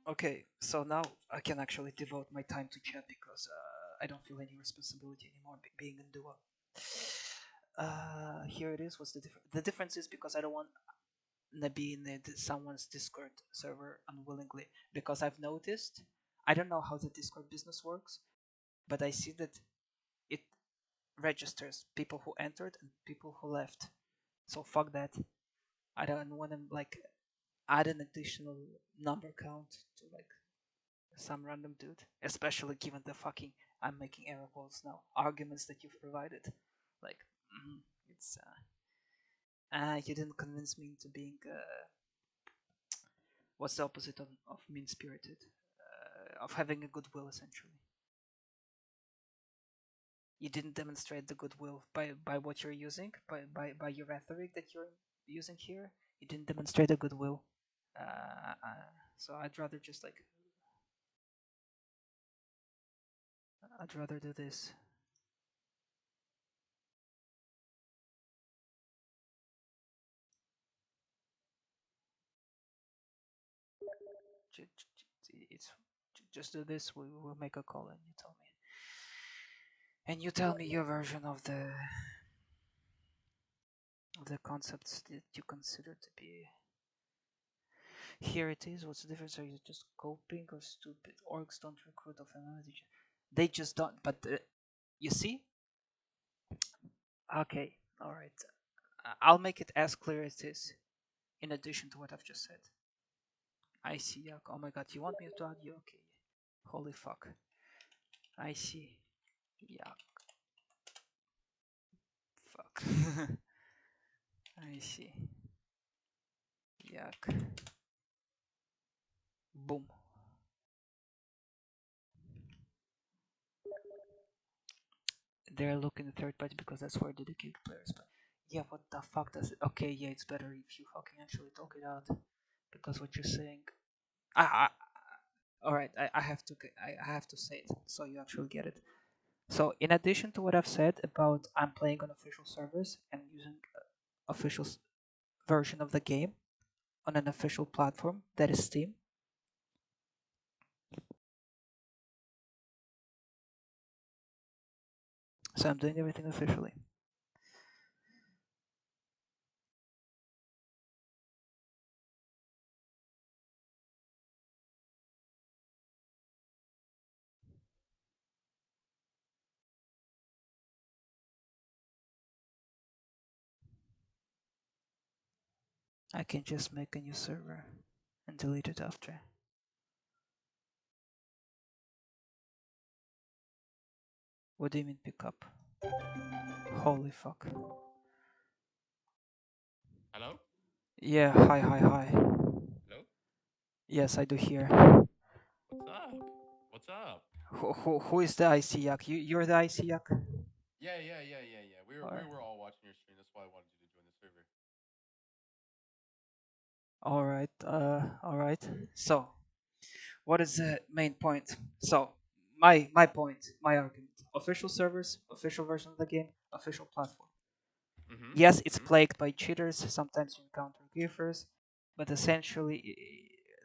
Okay, so now I can actually devote my time to chat because I don't feel any responsibility anymore being in duo. Here it is. What's the difference? The difference is because I don't want to be in someone's Discord server unwillingly. Because I've noticed, I don't know how the Discord business works, but I see that it registers people who entered and people who left. So fuck that. I don't want to like add an additional number count to like some random dude, especially given the fucking I'm making air quotes now arguments that you've provided. Like, mm, it's you didn't convince me into being what's the opposite of mean spirited, of having a goodwill essentially. You didn't demonstrate the goodwill by what you're using, by your rhetoric that you're using here. You didn't demonstrate a goodwill. So I'd rather do this. It's just do this. We will make a call, and you tell me your version of the concepts that you consider to be. Here it is. What's the difference? Are you just coping or stupid? Orcs don't recruit of analogy. They just don't. But you see? Okay, all right. I'll make it as clear as this. In addition to what I've just said. I see. Yuck. Oh my god. You want me to add you? Okay. Holy fuck. I see. Yuck. Fuck. I see. Yuck. Boom. They're looking at third party because that's where dedicated players play. Yeah, what the fuck does it? Okay, yeah, it's better if you fucking actually talk it out because what you're saying. I all right. I have to I have to say it so you actually get it. So in addition to what I've said about I'm playing on official servers and using official version of the game on an official platform that is Steam. So I'm doing everything officially. I can just make a new server and delete it after. What do you mean pick up? Holy fuck. Hello? Yeah, hi, hi, hi. Hello? Yes, I do hear. What's up? What's up? Who is the IC Yak? You're the IC Yak? Yeah. We Alright. were all watching your stream. That's why I wanted you to join the server. Alright. So, what is the main point? So, my point, my argument. Official servers, official version of the game, official platform. Mm-hmm. Yes, it's Mm-hmm. plagued by cheaters, sometimes you encounter griefers, but essentially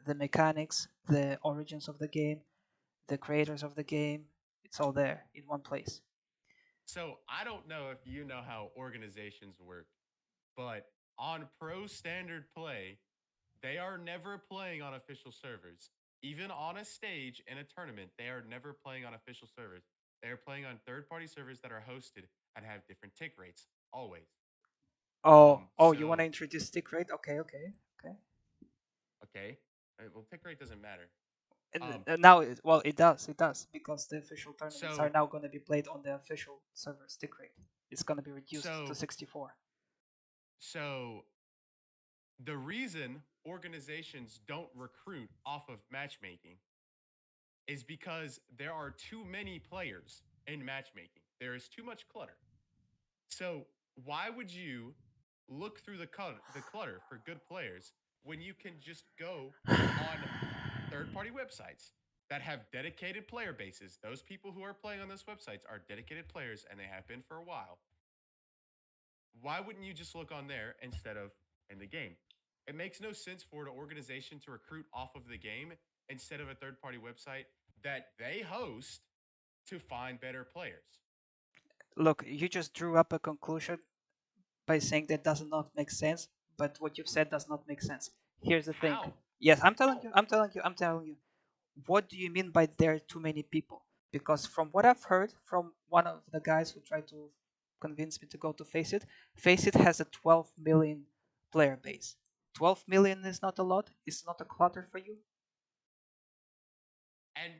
the mechanics, the origins of the game, the creators of the game, it's all there in one place. So I don't know if you know how organizations work, but on pro standard play, they are never playing on official servers. Even on a stage in a tournament, they are never playing on official servers. They are playing on third party servers that are hosted and have different tick rates, always. Oh, you want to So introduce stick rate? Okay. okay. Well, tick rate doesn't matter. And Um, now, well, it does, because the official tournaments are so now going to be played on the official server stick rate. It's going to be reduced to so 64. so the reason organizations don't recruit off of matchmaking is because there are too many players in matchmaking. There is too much clutter. So why would you look through the clutter for good players when you can just go on third-party websites that have dedicated player bases? Those people who are playing on those websites are dedicated players and they have been for a while. Why wouldn't you just look on there instead of in the game? It makes no sense for an organization to recruit off of the game instead of a third party website that they host to find better players. Look, you just drew up a conclusion by saying that does not make sense, but what you've said does not make sense. Here's the thing. How? Yes, I'm telling How? you, I'm telling you, I'm telling you. What do you mean by there are too many people? Because from what I've heard from one of the guys who tried to convince me to go to Face It has a 12 million player base. 12 million is not a lot. It's not a clutter for you. And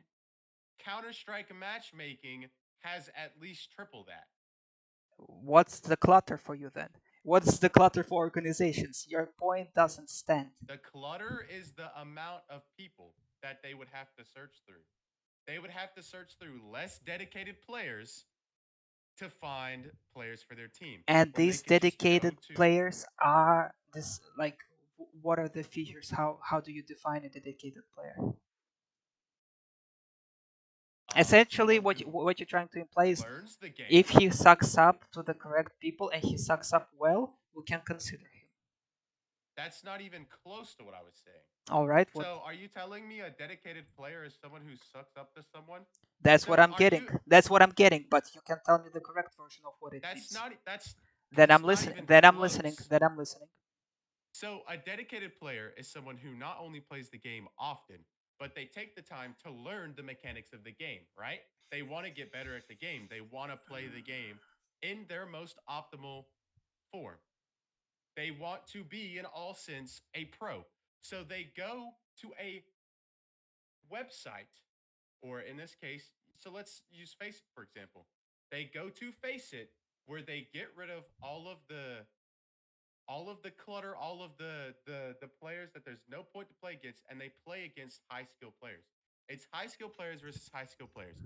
Counter-Strike matchmaking has at least triple that. What's the clutter for you then? What's the clutter for organizations? Your point doesn't stand. The clutter is the amount of people that they would have to search through. They would have to search through less dedicated players to find players for their team And when they these could just go dedicated to players are this like what are the features? How do you define a dedicated player? Essentially, someone what who what you're trying to imply is learns the if game. he sucks up to the correct people and he sucks up well, we can consider him. That's not even close to what I was saying. All right, what? So, are you telling me a dedicated player is someone who sucks up to someone? That's what So, I'm are getting. you That's what I'm getting. But you can tell me the correct version of what it that's means. not Then that's I'm not listening. even Then I'm listening. close. Then I'm listening. So, a dedicated player is someone who not only plays the game often, but they take the time to learn the mechanics of the game, right? They want to get better at the game. They want to play the game in their most optimal form. They want to be, in all sense, a pro. So they go to a website, or in this case, so let's use Face It, for example. They go to Face It where they get rid of all of the clutter, all of the players that there's no point to play against, and they play against high skill players. It's high skill players versus high skill players.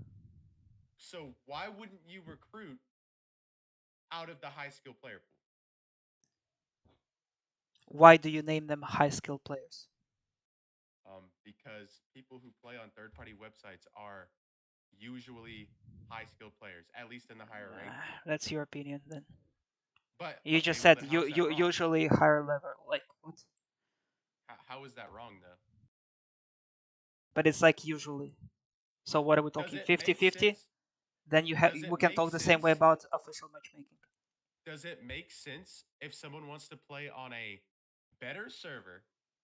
So why wouldn't you recruit out of the high skill player pool? Why do you name them high skill players? Because people who play on third party websites are usually high skill players, at least in the higher rank. That's your opinion then. But You okay, just well said then how's that you wrong? usually higher level like what? How is that wrong though? But it's like usually. So what are we Does talking? it make 50-50? sense? Then Does we it can make talk the same way sense? about official matchmaking. Does it make sense if someone wants to play on a better server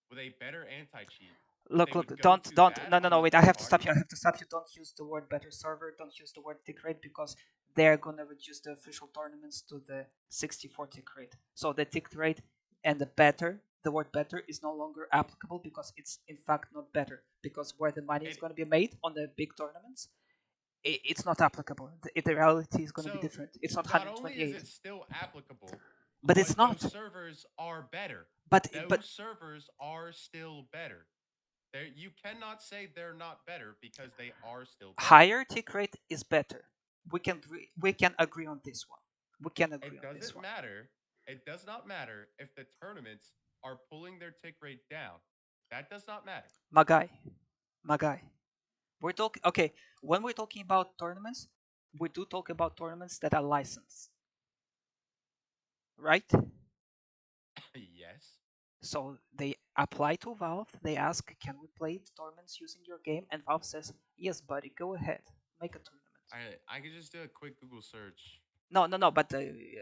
with a better anti cheat that they Look, would go to don't. that No, no, on no. the Wait, I third have to stop party? you. I have to stop you. Don't use the word better server. Don't use the word tick rate because they're gonna reduce the official tournaments to the 64 tick rate. So the tick rate and the word better is no longer applicable because it's in fact not better because where the money is It gonna be made on the big tournaments, it's not applicable. The reality is gonna be so different. It's not not only is 128, it still applicable, but it's but those not. servers are better. But Those servers are still better. You cannot say they're not better because they are still better. higher tick rate is better. We can agree on this one. We can agree It on this doesn't one. matter. It does not matter if the tournaments are pulling their tick rate down. That does not matter. My guy, my guy. We're talking okay. When we're talking about tournaments, we do talk about tournaments that are licensed, right? Yes. So they apply to Valve. They ask, "Can we play tournaments using your game?" And Valve says, "Yes, buddy, go ahead, make a tournament." I could just do a quick Google search. No, no, no. But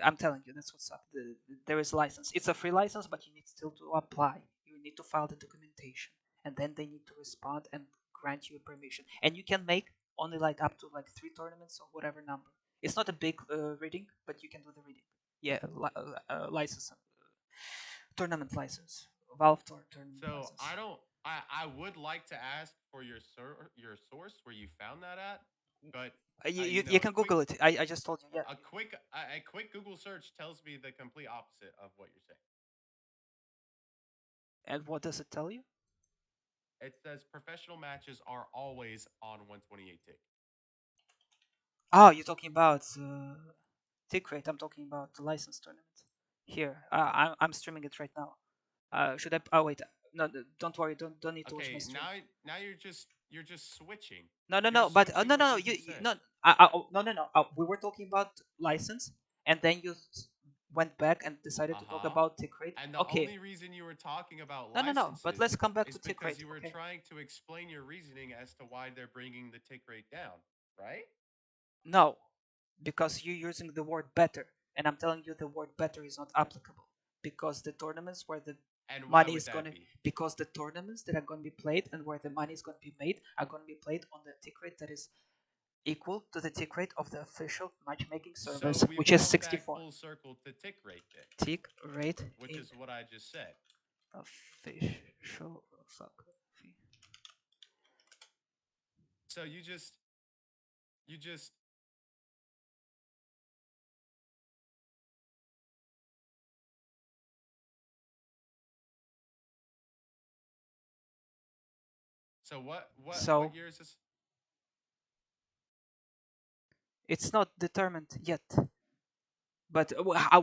I'm telling you, that's what's up. There is license. It's a free license, but you need still to apply. You need to file the documentation, and then they need to respond and grant you a permission. And you can make only like up to like 3 tournaments or whatever number. It's not a big reading, but you can do the reading. Yeah, license, tournament license, Valve tournament So license. I would like to ask for your source where you found that at, but You a can quick Google it. I just told you. Yeah. a quick Google search tells me the complete opposite of what you're saying. And what does it tell you? It says professional matches are always on 128 tick. Oh, you're talking about tick rate. I'm talking about the license tournament. Here, I'm streaming it right now. Should I? Oh wait, no, don't worry. Don't need to watch my Okay, stream. now you're just switching. No, no, You're no. But switching no, what no, you you just said. no. Oh, no, no, no. We were talking about license, and then went back and decided Uh to talk huh. about tick rate. And the Okay, only reason you were talking about no, no, no. But let's licenses come back is to tick because rate. you were Okay. trying to explain your reasoning as to why they're bringing the tick rate down, right? No, because you're using the word better, and I'm telling you the word better is not applicable because the tournaments where the And why money would is going that to be? because the tournaments that are going to be played and where the money is going to be made are going to be played on the tick rate that is equal to the tick rate of the official matchmaking So service, we've which is come back 64. full circle to tick rate then, Tick rate which in is what I just said. official soccer fee. So you just so what So year is this? it's not determined yet. But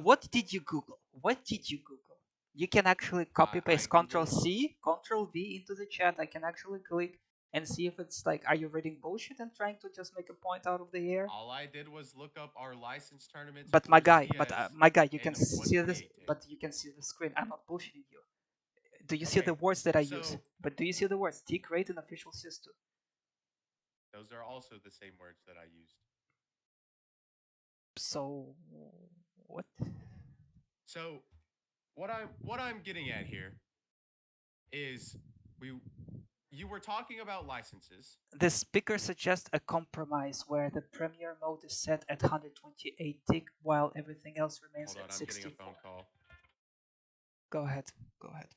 what did you Google? What did you Google? You can actually copy I paste Control googled. C, Control V into the chat. I can actually click and see if it's like, are you reading bullshit and trying to just make a point out of the air? All I did was look up our license tournaments But for CS my guy, you in can see this. 128 tick. But you can see the screen. I'm not bullshitting you. Do you see the Okay, words that I use? so But do you see the words tick rate and official system? those are also the same words that I used. So what? So what I'm getting at here is we you were talking about licenses. The speaker suggests a compromise where the premiere mode is set at 128 tick while everything else remains Hold on, at I'm getting a 64. phone call. Go ahead. Go ahead.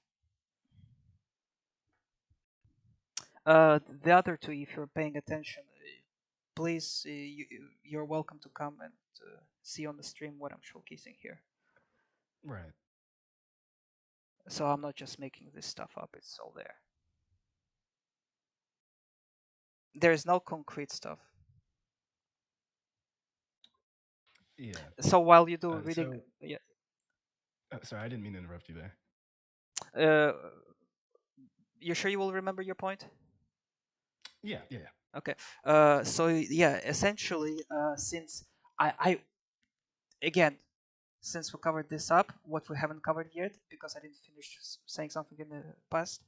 The other two, if you're paying attention, please, you're welcome to come and see on the stream what I'm showcasing here. Right. So I'm not just making this stuff up, it's all there. There's no concrete stuff. Yeah. So while you do reading, So, yeah, sorry, I didn't mean to interrupt you there. uh, you sure you will remember your point? Yeah, yeah, Okay. So yeah, essentially, since I again, since we covered this up, what we haven't covered yet, because I didn't finish saying something in the past,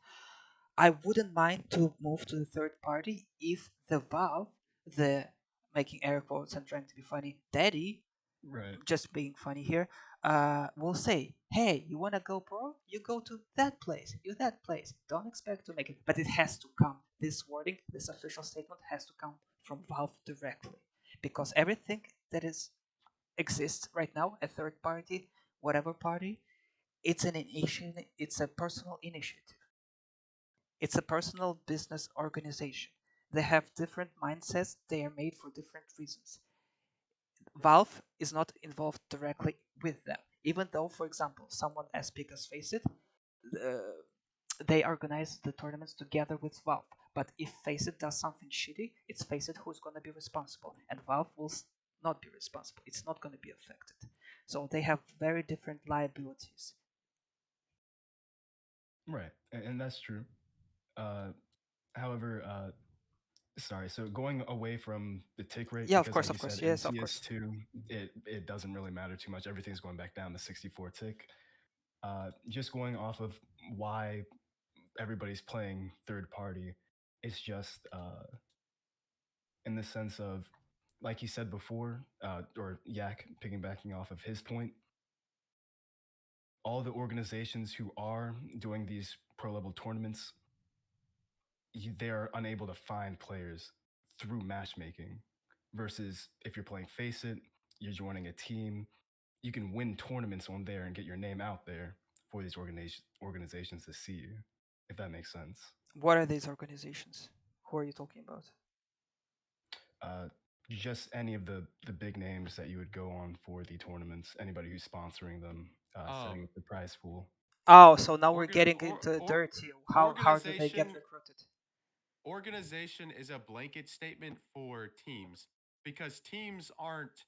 I wouldn't mind to move to the third party if the Valve, the making air quotes and trying to be funny, daddy, right, just being funny here, will say, hey, you want to go pro? You go to that place, you that place. Don't expect to make it, but it has to come. This wording, this official statement has to come from Valve directly, because everything that is exists right now, a third party, whatever party, it's an initiative, it's a personal initiative. It's a personal business organization. They have different mindsets, they are made for different reasons. Valve is not involved directly with them, even though, for example, someone as big as Faceit, uh, they organize the tournaments together with Valve. But if Faceit does something shitty, it's Faceit who's going to be responsible, and Valve will not be responsible. It's not going to be affected. So they have very different liabilities. right, and that's true. Uh, however, sorry. So going away from the tick rate, Yeah, because like of you course, said, in yes, of course. CS2, it doesn't really matter too much. Everything's going back down to 64 tick. Just going off of why everybody's playing third party, it's just in the sense of, like you said before, or Yak piggybacking off of his point, all the organizations who are doing these pro level tournaments, they're unable to find players through matchmaking. Versus if you're playing Face It, you're joining a team, you can win tournaments on there and get your name out there for these organizations to see you, if that makes sense. What are these organizations? Who are you talking about? Uh, just any of the big names that you would go on for the tournaments, anybody who's sponsoring them, setting Um, up the prize pool. Oh, so now we're organ getting or into dirty. How do they get organization recruited? organization is a blanket statement for teams because teams aren't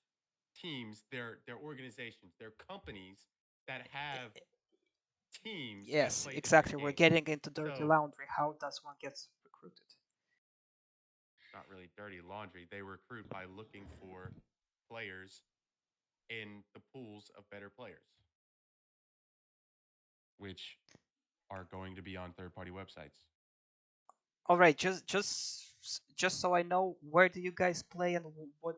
teams, they're organizations, they're companies that have teams that Yes, play different exactly. We're games. getting into dirty So, laundry. How does one get recruited? not really dirty laundry. They recruit by looking for players in the pools of better players, which are going to be on third party websites. All right, just so I know, where do you guys play and what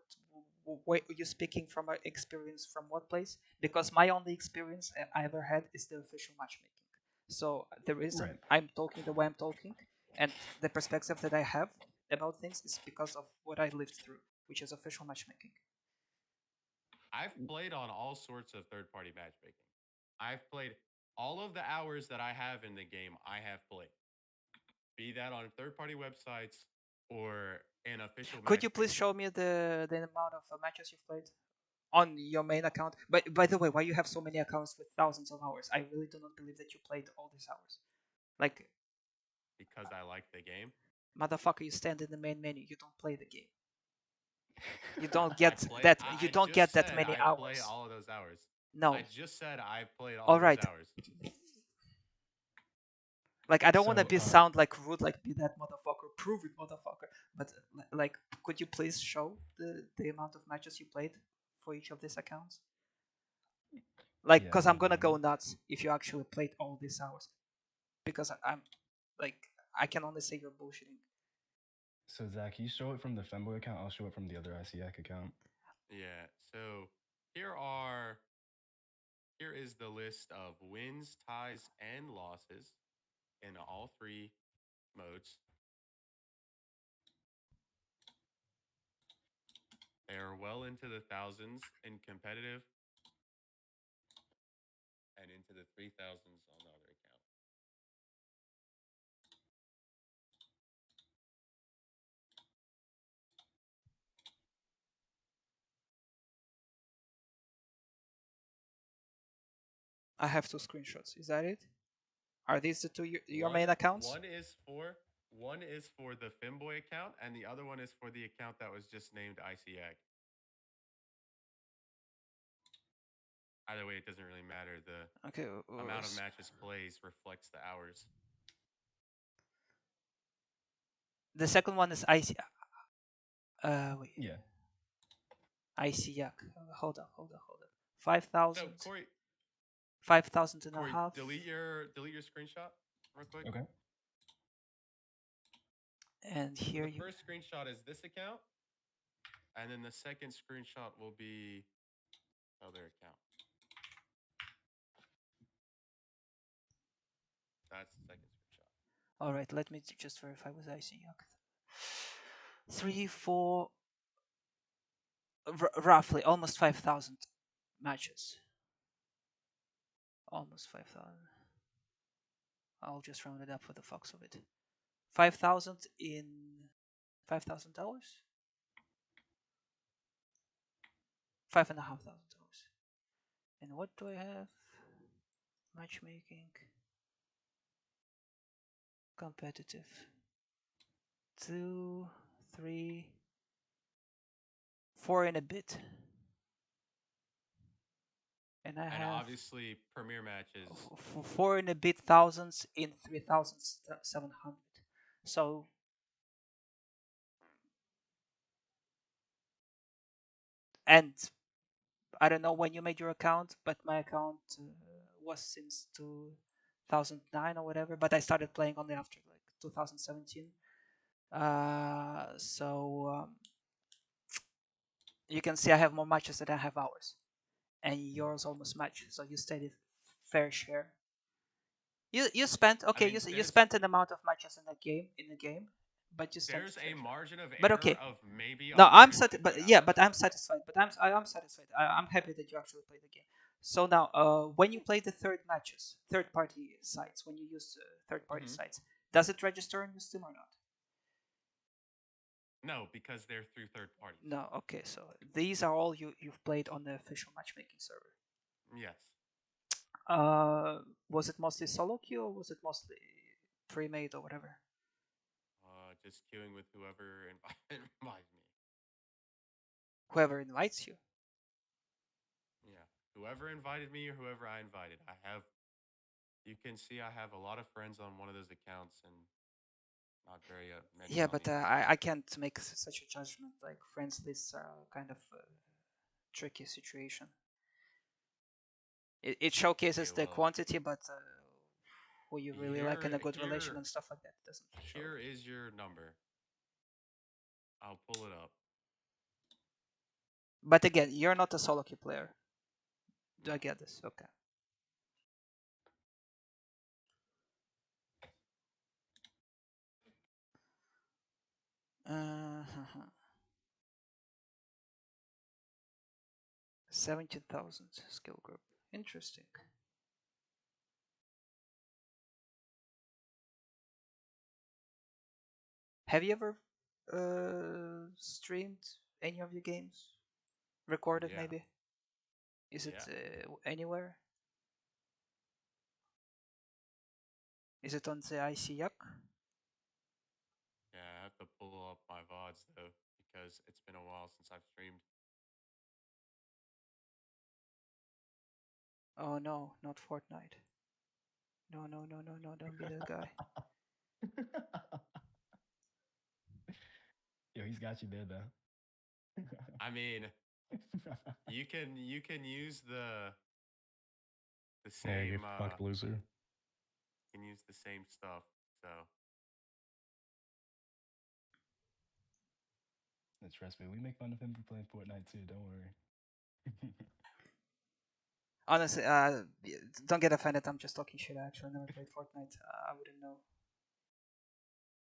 where are you speaking from experience from what place? Because my only experience I ever had is the official matchmaking. So the reason Right. I'm talking the way I'm talking and the perspective that I have about things is because of what I lived through, which is official matchmaking. I've played on all sorts of third party matchmaking. I've played all of the hours that I have in the game, I have played, be that on third party websites or in official Could you please matchmaking. show me the amount of matches you've played on your main account? But by the way, why you have so many accounts with thousands of hours? I really do not believe that you played all these hours. Like, Because I like the game. motherfucker, you stand in the main menu, you don't play the game. You don't I get play. that. You I don't get just that said many I play hours. all of those hours. I No. just said I played all All of those right. hours. Like I don't want to So, be sound like rude, like be that motherfucker, prove it, motherfucker. But like, could you please show the amount of matches you played for each of these accounts? Like, yeah, cause no I'm gonna problem. go nuts if you actually played all these hours. Because I'm like, I can only say you're bullshitting. So, Zach, you show it from the Femboy account. I'll show it from the other ICAC account. Yeah. So here are here is the list of wins, ties, and losses in all three modes. They are well into the thousands in competitive and into the 3,000s on the other account. I have two screenshots. Is that it? Are these the two your One main accounts? one is for one is for the Femboy account, and the other one is for the account that was just named ICAG. Either way, it doesn't really matter. The Okay. amount of matches plays reflects the hours. The second one is IC. Wait. Yeah. ICAC. Hold on. So 5,000. Corey, 5,000 and a Corey, half. delete your screenshot real quick. Okay. And So here the you. first screenshot is this account, and then the second screenshot will be other account. That's the second screenshot. All right, let me just verify with ICAC. 3, 4, roughly almost 5,000 matches. Almost 5,000. I'll just round it up for the fucks of it. 5,000 in $5,000. $5,500. And what do I have? Matchmaking. Competitive. 2, 3, 4 and a bit. And I And have obviously, premier matches. 4 and a bit thousands in 3,700. So, and I don't know when you made your account, but my account was since 2009 or whatever. But I started playing only after like 2017. So you can see I have more matches than I have hours, and yours almost match. So you stayed a fair share. You spent I okay. mean, You spent an amount of matches in the game, but you still there's a fair share. margin of But error okay, of maybe no, but 150 yeah, hours. but I'm satisfied. But I'm satisfied. I'm happy that you actually played the game. So now, when you play the third party sites, when you use third party Mm-hmm. sites, does it register in your Steam or not? No, because they're through third parties. No. Okay, so these are all you've played on the official matchmaking server. Yes. Was it mostly solo queue or was it mostly pre-made or whatever? Just queuing with whoever invites me. Whoever invites you. Yeah. Whoever invited me or whoever I invited. You can see I have a lot of friends on one of those accounts and not very many Yeah, on but the others. I can't make such a judgment. Like friends lists are kind of a tricky situation. It Okay, showcases the well, quantity, but who you really like in a good relation here and stuff like that doesn't show. here is your number. I'll pull it up. But again, you're not a solo queue player. Do No. I get this? Okay. Uh, 17,000 skill group. Interesting. Have you ever streamed any of your games? Recorded Yeah. maybe? Is it Yeah. anywhere? Is it on the IC Yuck? Yeah, I have to pull up my VODs though because it's been a while since I've streamed. Oh no, not Fortnite. No, no, no, no, no, don't be that guy. Yo, he's got you there though. I mean, you can use the Yeah, you same fucked loser. can use the same stuff. So Trust me, we make fun of him for playing Fortnite too. Don't worry. Honestly, don't get offended. I'm just talking shit. I actually never played Fortnite. I wouldn't know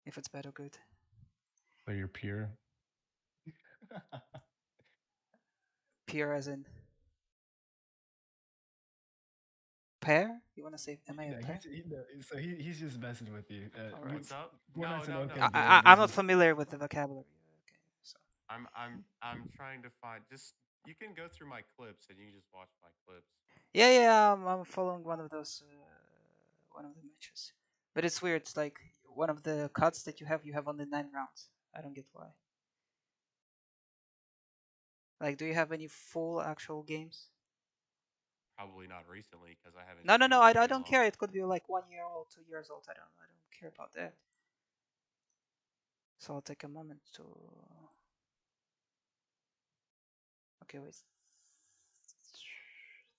if it's bad or good. So you're pure. Pure as in pair? You wanna say, am I a No, pair? so he's just messing with you. All right. what's up? No, Fortnite's an no, no. okay game. I'm He's not just familiar with the vocabulary. Okay, so I'm trying to find just you can go through my clips and you can just watch my clips. yeah, yeah, I'm following one of those, one of the matches. But it's weird. It's like one of the cuts that you have only 9 rounds. I don't get why. Like, do you have any full actual games? Probably not recently because I haven't No, no, no. streamed I too don't long. care. It could be like 1 year old, 2 years old. I don't care about that. So I'll take a moment to. Okay, wait.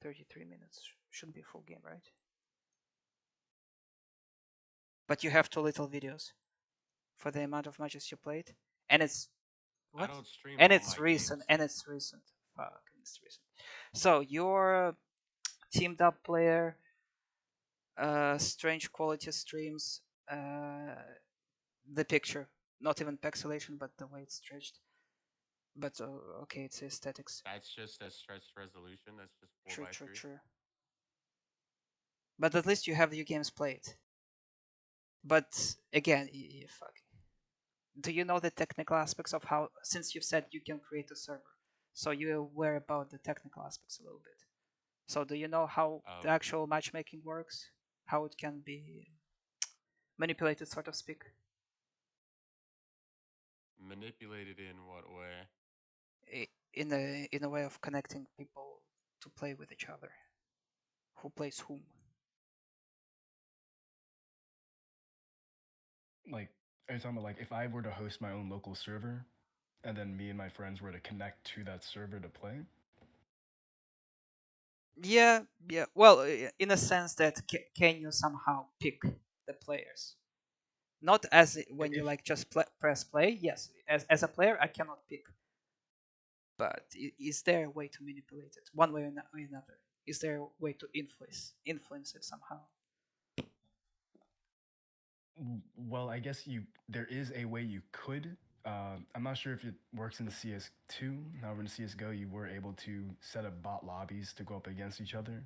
33 minutes should be a full game, right? But you have too little videos for the amount of matches you played, and it's I what? don't stream And all it's my recent. games. And it's recent. Fuck, it's recent. So you're a teamed up player, strange quality streams, the picture, not even pixelation, but the way it's stretched. But okay, it's aesthetics. That's just a stretched resolution. That's just four True, by true, three. true. But at least you have your games played. But again, fuck. Do you know the technical aspects of how? Since you've said you can create a server, so you're aware about the technical aspects a little bit. So do you know how the Of actual matchmaking works? How it can be manipulated, so to speak, manipulated in what way? in a way of connecting people to play with each other. Who plays whom? like, are you talking about like if I were to host my own local server, and then me and my friends were to connect to that server to play? Yeah, yeah. Well, in a sense that can you somehow pick the players? Not as when you If like just press play. Yes, as a player, I cannot pick. But is there a way to manipulate it, one way or another? Is there a way to influence it somehow? Well, I guess there is a way you could. I'm not sure if it works in the CS2. However, in CS:GO, you were able to set up bot lobbies to go up against each other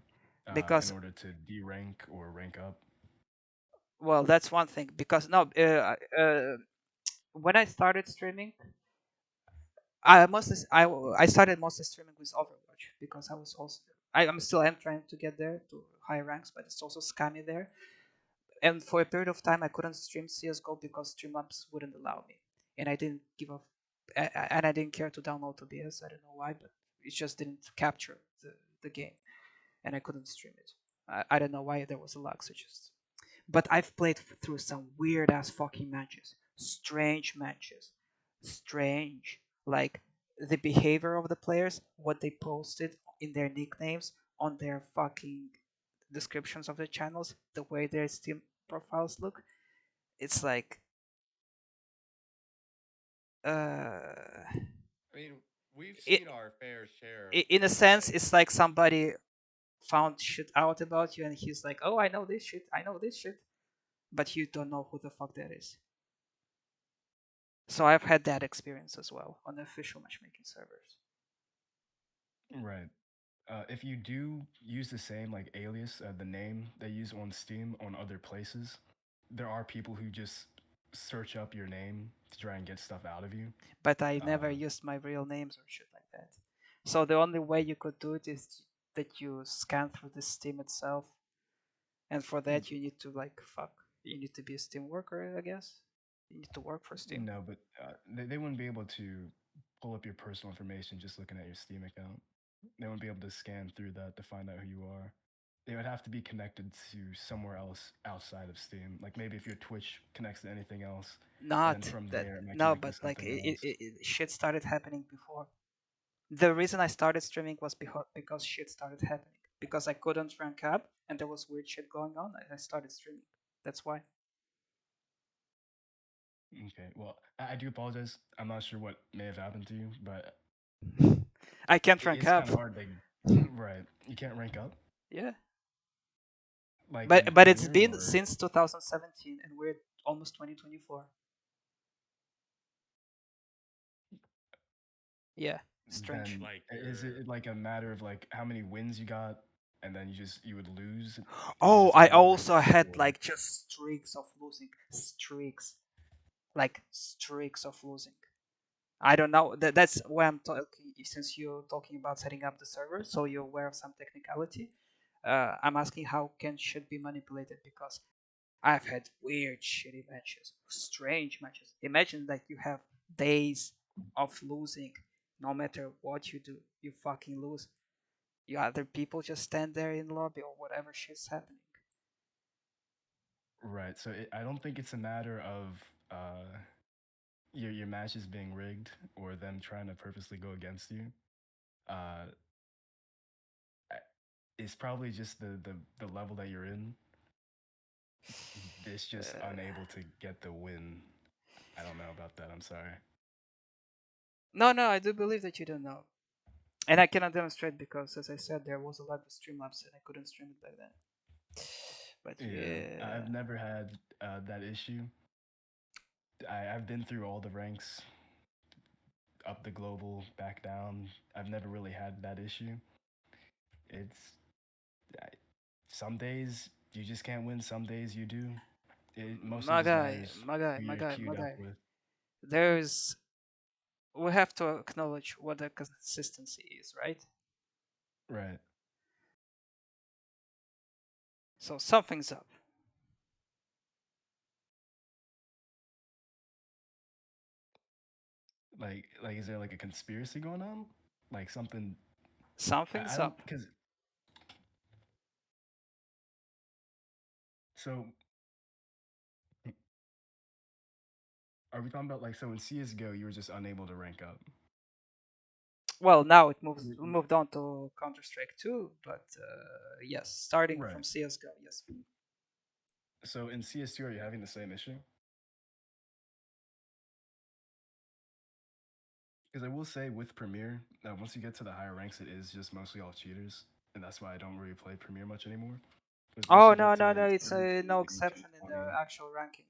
in Because order to D rank or rank up. well, that's one thing. Because no, when I started streaming, I started mostly streaming with Overwatch because I was also I'm still am trying to get there to high ranks, but it's also scammy there. And for a period of time, I couldn't stream CS:GO because Streamlabs wouldn't allow me, and I didn't give a and I didn't care to download OBS. I don't know why, but it just didn't capture the game, and I couldn't stream it. I don't know why there was a lag, so just. But I've played through some weird ass fucking matches, strange matches, strange like the behavior of the players, what they posted in their nicknames on their fucking descriptions of the channels, the way their Steam profiles look, it's like, uh, I mean, we've it, seen our fair share of in a people sense, say, it's like somebody found shit out about you, and he's like, "Oh, I know this shit. I know this shit," but you don't know who the fuck that is. So I've had that experience as well on official matchmaking servers. Right. If you do use the same like alias, the name they use on Steam on other places, there are people who just search up your name to try and get stuff out of you. But I never Uh, used my real names or shit like that. So the only way you could do it is that you scan through the Steam itself, and for that you need to like fuck. You need to be a Steam worker, I guess. You need to work for Steam. no, but they wouldn't be able to pull up your personal information just looking at your Steam account. They wouldn't be able to scan through that to find out who you are. They would have to be connected to somewhere else outside of Steam. Like maybe if your Twitch connects to anything else, and then Not from that there it might no, connect to but like something else. shit started happening before. The reason I started streaming was because shit started happening. Because I couldn't rank up and there was weird shit going on, I started streaming. That's why. Okay, well, I do apologize. I'm not sure what may have happened to you, but I can't rank it's up. kind of hard to. Right, you can't rank up Yeah. like in But it's Premier been or since 2017 and we're almost 2024. Yeah, strange. then like, is it like a matter of like how many wins you got, and then you would lose, and you're Oh, just I unable to rank also up, had or like just streaks of losing. Streaks. Like streaks of losing. I don't know. That's why I'm talking. Since you're talking about setting up the server, so you're aware of some technicality. I'm asking how can shit be manipulated because I've had weird, shitty matches, strange matches. Imagine that you have days of losing, no matter what you do, you fucking lose. You other people just stand there in the lobby or whatever shit's happening. right. So I don't think it's a matter of your matches being rigged or them trying to purposely go against you. Uh, it's probably just the level that you're in. It's just unable to get the win. I don't know about that. I'm sorry. No, no, I do believe that you don't know. And I cannot demonstrate because, as I said, there was a lot of Streamlabs and I couldn't stream it back then. But Yeah, yeah, I've never had that issue. I've been through all the ranks, up the global, back down. I've never really had that issue. It's I- some days you just can't win. Some days you do. It mostly my just guy, matters my guy, who my you're guy, my queued up guy. with. There's we have to acknowledge what the consistency is, right? Right. So something's up. Like, is there like a conspiracy going on? Like something? I Something's don't up. because so are we talking about like so in CS:GO you were just unable to rank up? Well, now it You- you- moved on to Counter-Strike 2, but yes, starting from Right. CS:GO, yes. So in CS2 are you having the same issue? Because I will say with Premier, once you get to the higher ranks, it is just mostly all cheaters, and that's why I don't really play Premier much anymore. Because once Oh you no, get no, to no! It's 30 no something, exception in the 20, actual ranking.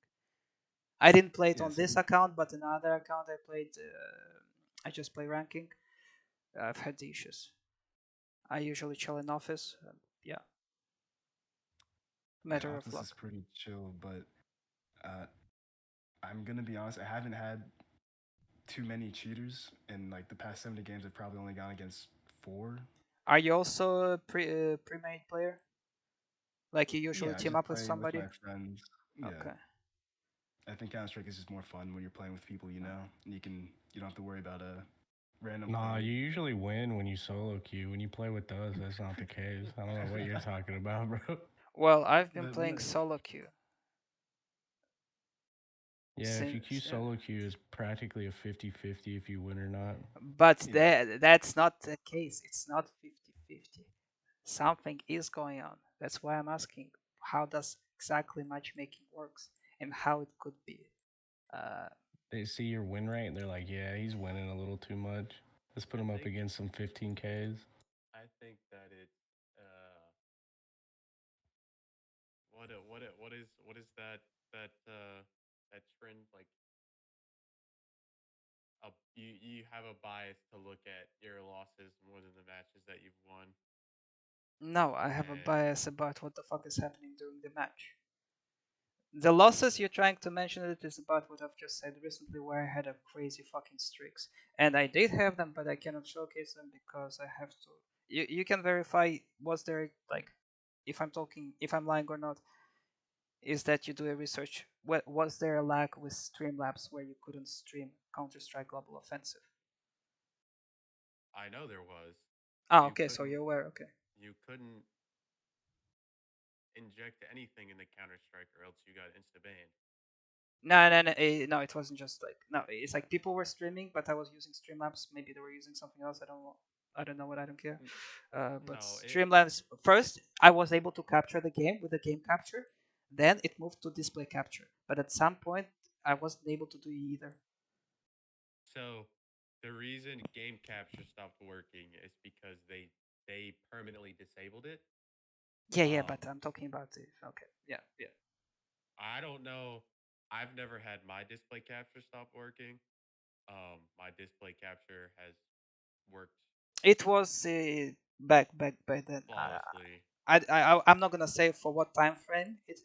I didn't play it yeah, on so this account, but in another account I played. I just play ranking. I've had the issues. I usually chill in office. Yeah, yeah, matter of Office is luck. pretty chill, but uh, I'm gonna be honest, I haven't had too many cheaters in like the past 70 games. I've probably only gone against four. Are you also a pre-made player? Like you usually Yeah, I team just up with play with somebody? my friends. Yeah, Okay. I think Counter Strike is just more fun when you're playing with people you know. And you don't have to worry about a random Nah, fight. you usually win when you solo queue. When you play with us, that's not the case. I don't know what you're talking about, bro. Well, I've been but playing no, solo queue Yeah, if you queue since. solo queue is practically a 50-50 if you win or not. But yeah, that's not the case. It's not 50-50. Something is going on. That's why I'm asking how does exactly matchmaking works and how it could be. Uh, They see your win rate, they're like, yeah, he's winning a little too much. Let's put I him up think against some 15Ks. I think that it's what is that that trend like you have a bias to look at your losses more than the matches that you've won. no, I have a And bias about what the fuck is happening during the match. The losses you're trying to mention it is about what I've just said recently, where I had a crazy fucking streaks, and I did have them, but I cannot showcase them because I have to. You can verify was there like, if I'm lying or not, is that you do a research. What was there a lag with Streamlabs where you couldn't stream Counter-Strike Global Offensive? I know there was. Ah, You okay, so couldn't you're aware. Okay. you couldn't inject anything in the Counter Strike or else you got insta banned. No, no, no, no. It wasn't just like no. It's like people were streaming, but I was using Streamlabs. Maybe they were using something else. I don't know. I don't know what. I don't care. But No, Streamlabs first, I was able to capture the game with the game capture. Then it moved to display capture. But at some point, I wasn't able to do either. so the reason game capture stopped working is because they permanently disabled it. Yeah, yeah. Um, But I'm talking about it. Okay. Yeah, yeah. I don't know. I've never had my display capture stop working. My display capture has worked It was back then. flawlessly. I'm not gonna say for what time frame it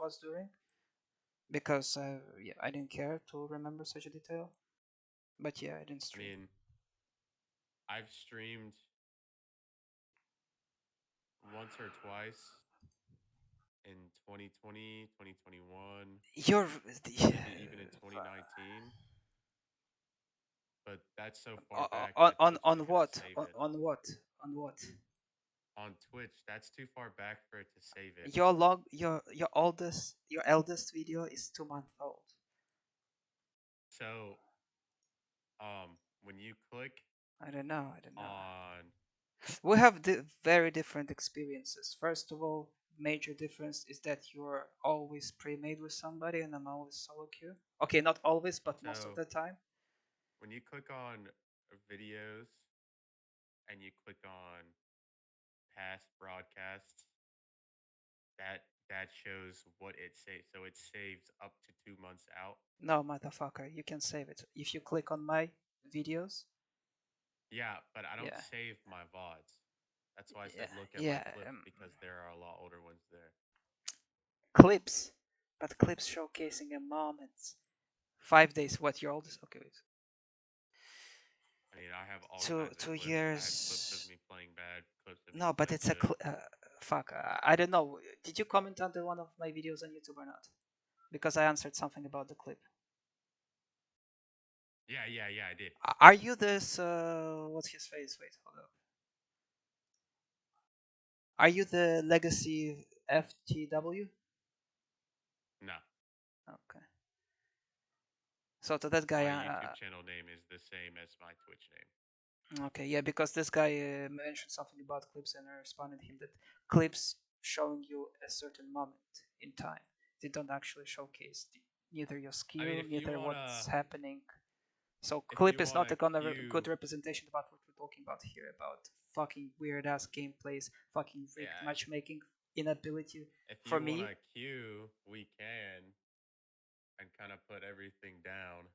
was during because yeah, I didn't care to remember such a detail. But yeah, I didn't I stream. mean, I've streamed once or twice in 2020, 2021, You're maybe even in 2019. But that's so far back that Twitch on isn't going to what save it. on what On Twitch, that's too far back for it to save it. your eldest video is 2 months old. So, when you click I don't know. on, We have very different experiences. First of all, major difference is that you're always pre-made with somebody, and I'm always solo queue. Okay, not always, but most of so the time. when you click on videos and you click on past broadcasts, that shows what it saves. So it saves up to 2 months out. No, motherfucker, you can save it if you click on my videos. Yeah, but I don't Yeah, save my VODs. That's why I yeah, said look at my yeah. clips because there are a lot older ones there. Clips, but clips showcasing a moment. 5 days. What your oldest? Okay, wait. I mean, I have all Two kinds of two clips. I have clips of years. me playing bad, clips of me No, but playing it's a good. fuck. I don't know. Did you comment on the one of my videos on YouTube or not? Because I answered something about the clip. Yeah, yeah, yeah, I did. Are you this? What's his face? Wait, hold up. Are you the legacy FTW? No, Okay. So to that guy, my YouTube channel name is the same as my Twitch name. okay, yeah, because this guy mentioned something about clips, and I responded him that clips showing you a certain moment in time. They don't actually showcase neither your I mean, skill, neither what's happening. So if clip you is not wanna a good queue, representation about what we're talking about here, about fucking weird ass gameplays, fucking rigged yeah, matchmaking, inability if for you me. wanna queue, we can and kind of put everything down.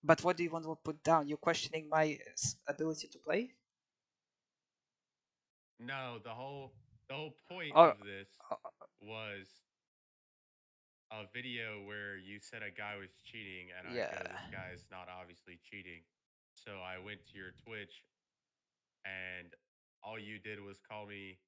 But what do you want to put down? You're questioning my ability to play? No, the whole point Or of this was a video where you said a guy was cheating, and I yeah. go, "This guy is not obviously cheating." So I went to your Twitch, and all you did was call me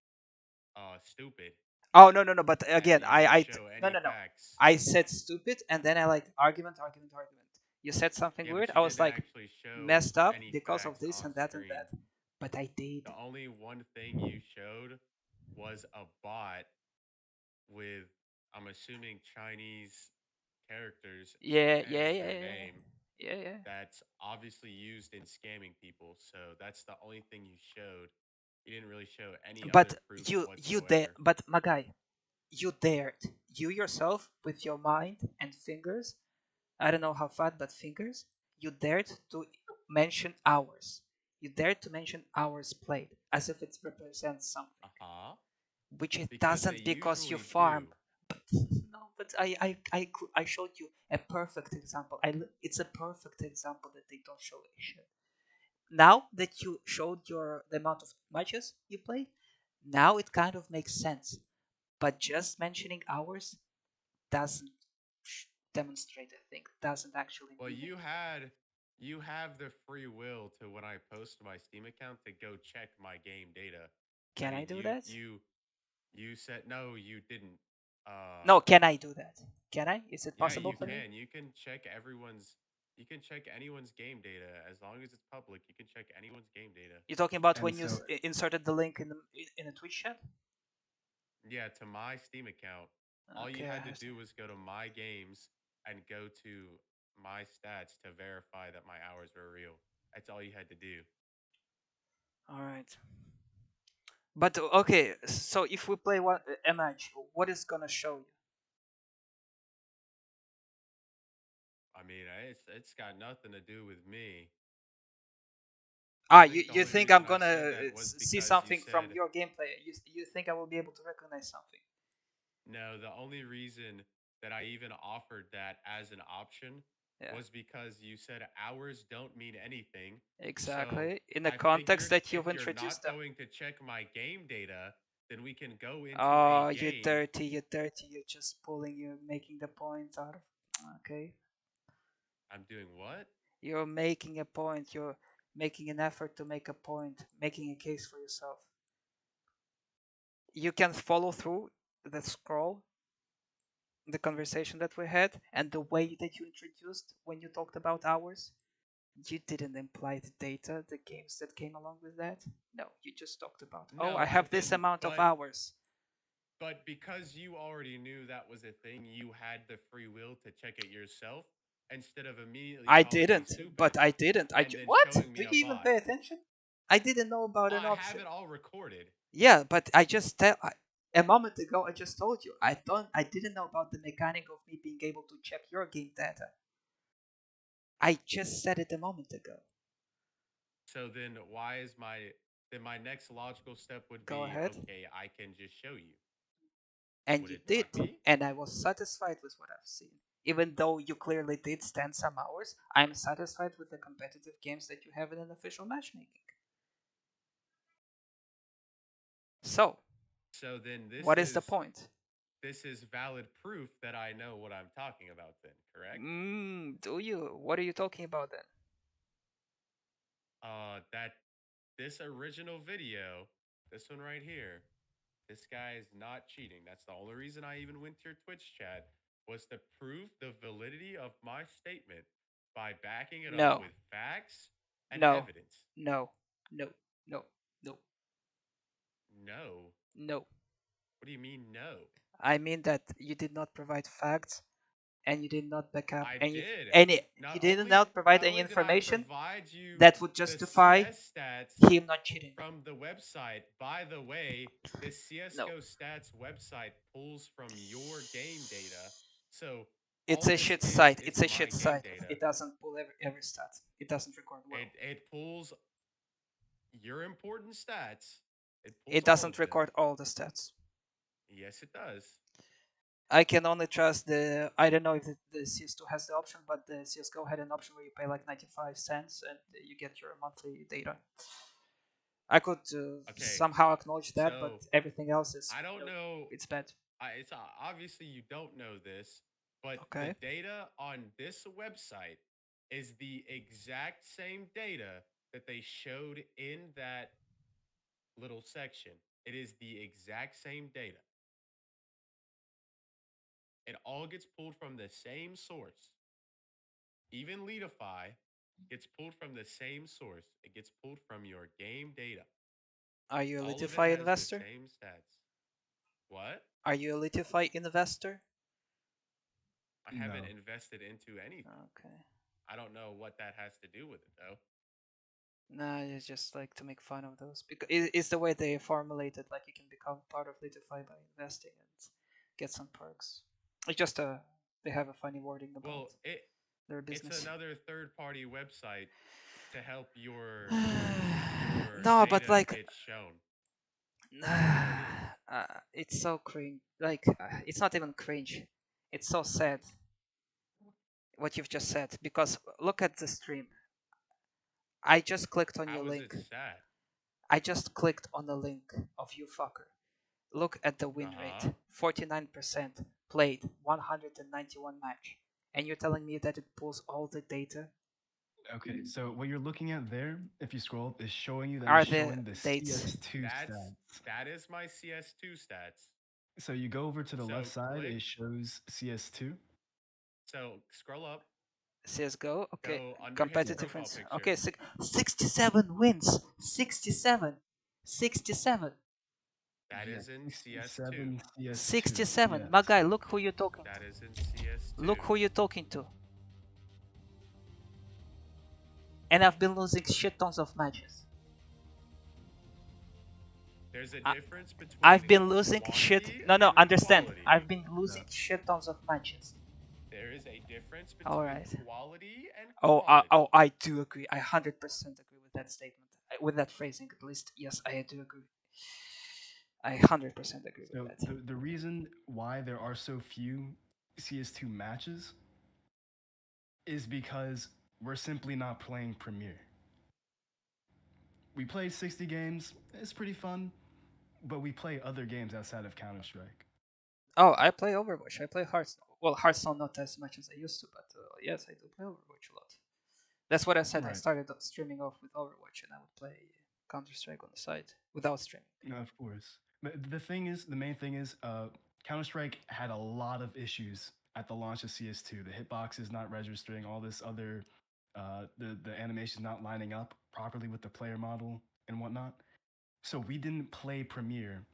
stupid, Oh no, no, no. But and again, you didn't show no, any no, no. facts. I said stupid, and then I like argument, argument, argument. You said something Yeah, weird. but I you was didn't like actually show messed up any because of facts this on and that and screen. that. But I did. The only one thing you showed was a bot with, I'm assuming, Chinese characters Yeah, yeah, as yeah, their yeah, name yeah, yeah. that's obviously used in scamming people. So that's the only thing you showed. You didn't really show any But other proof you dare, whatsoever. but my guy, you dared, you yourself with your mind and fingers. I don't know how fat, but fingers. You dared to mention hours. You dared to mention hours played as if it represents something, Uh huh. which it Because they doesn't because you usually farm. do. But no, but I showed you a perfect example. It's a perfect example that they don't show a shit. Now that you showed the amount of matches you played, now it kind of makes sense. But just mentioning hours doesn't demonstrate a thing. Doesn't actually Well, mean anything. you have the free will to when I post my Steam account to go check my game data. I Can I mean, do that? you said no, you didn't. No, can I do that? Can I? Is it Yeah, possible you for me? can. You can check anyone's game data as long as it's public. You can check anyone's game data. You're talking about And when you so, inserted the link in a Twitch chat? Yeah, to my Steam account, all you Okay, had I to have to. do was go to my games and go to my stats to verify that my hours were real. That's all you had to do. All right. But okay, so if we play a match, what is gonna show you? I mean, it's got nothing to do with me. I Ah, think the you only think I'm reason I gonna said that was see because you something from said your gameplay? You think I will be able to recognize something? no. The only reason that I even offered that as an option Yeah, was because you said hours don't mean anything. So exactly. In the I context figured that you've if you're introduced not them. going to check my game data, then we can go into a Oh, game. you dirty. You're just pulling. You're making the point out of. Okay, I'm doing what? you're making a point. You're making an effort to make a point, making a case for yourself. You can follow through the scroll, the conversation that we had, and the way that you introduced when you talked about hours. You didn't imply the data, the games that came along with that. No, you just talked about, oh, I No, I have this didn't. amount of hours. But because you already knew that was a thing, you had the free will to check it yourself instead of immediately I calling me didn't, stupid but I didn't. and then What? showing Do me a you even bot. pay attention? I didn't know about an I have option. it all recorded. Yeah, but I just tell a moment ago I just told you I didn't know about the mechanic of me being able to check your game data. I just said it a moment ago. So then why is my next logical step would Go be ahead. okay, I can just show you. And Would you it did, not be? and I was satisfied with what I've seen. Even though you clearly did stand some hours, I'm satisfied with the competitive games that you have in an official matchmaking. So, So then what is the point? this is valid proof that I know what I'm talking about then, correct? Do you? What are you talking about then? That this original video, this one right here, this guy is not cheating. That's the only reason I even went to your Twitch chat was to prove the validity of my statement by backing it up No, with facts and no, evidence. no, no, no, no, No. no. What do you mean no? I mean that you did not provide facts, and you did not back up I any did. any. You did not provide Not any only did I information provide you that would the justify CS stats him not cheating. from the website. By the way, this No, CS:GO stats website pulls from your game data. So it's all a this shit site. is It's a my shit game site. data. It doesn't pull every stat. It doesn't record well. It pulls your important stats. It pulls It all doesn't of them. record all the stats. Yes, it does. I can only trust the. I don't know if the CS2 has the option, but the CS:GO had an option where you pay like 95 cents and you get your monthly data. I could Okay. somehow acknowledge that, but So everything else is I don't know. it's bad. It's obviously you don't know this, but the Okay. data on this website is the exact same data that they showed in that little section. It is the exact same data. It all gets pulled from the same source. Even Leadify gets pulled from the same source. It gets pulled from your game data. Are you a All of it Litify has the investor? same stats. What? Are you a Litify investor? I haven't no. invested into anything. Okay. I don't know what that has to do with it though. Nah, it's just like to make fun of those because it's the way they formulate it. Like you can become part of Litify by investing and get some perks. It's just they have a funny wording about Well, their it's business. another third party website to help your No, but data like get shown. That's all it is. it's so cringe. Like it's not even cringe. It's so sad what you've just said because look at the stream. I just clicked on your How is it link. sad? I just clicked on the link of you fucker. Look at the win Uh-huh. rate. 49% played 191 match. And you're telling me that it pulls all the data? Okay, so what you're looking at there, if you scroll up, is showing you that Are it's the showing the dates? CS2 stats. That is my CS2 stats. So you go over to the left So side, click. it shows CS2. So scroll up. CSGO? Okay. Go under his Yeah. Competitive profile wins. picture. Okay, 67 wins. 67. 67. That Yeah, is in CS2. 67 CS2. 67. Yes. My guy, look who you're talking That to. is in CS2. Look who you're talking to. And I've been losing shit tons of matches. There's a I, difference I've between been losing shit. quantity No, no, and understand. I've quality. been losing No. shit tons of matches. There is a difference All between right. quality and Oh, quantity. I do agree. I 100% agree with that statement. With that phrasing, at least. Yes, I do agree. I 100% agree with So that. the reason why there are so few CS2 matches is because we're simply not playing Premier. We play 60 games, it's pretty fun, but we play other games outside of Counter Strike. Oh, I play Overwatch. I play Hearthstone. Well, Hearthstone not as much as I used to, but yes, I do play Overwatch a lot. That's what I said. I Right. started streaming off with Overwatch, and I would play Counter Strike on the side without streaming. Of course. But the thing is, the main thing is, Counter Strike had a lot of issues at the launch of CS2. The hitbox is not registering, all this other, the animations not lining up properly with the player model and whatnot. So we didn't play Premiere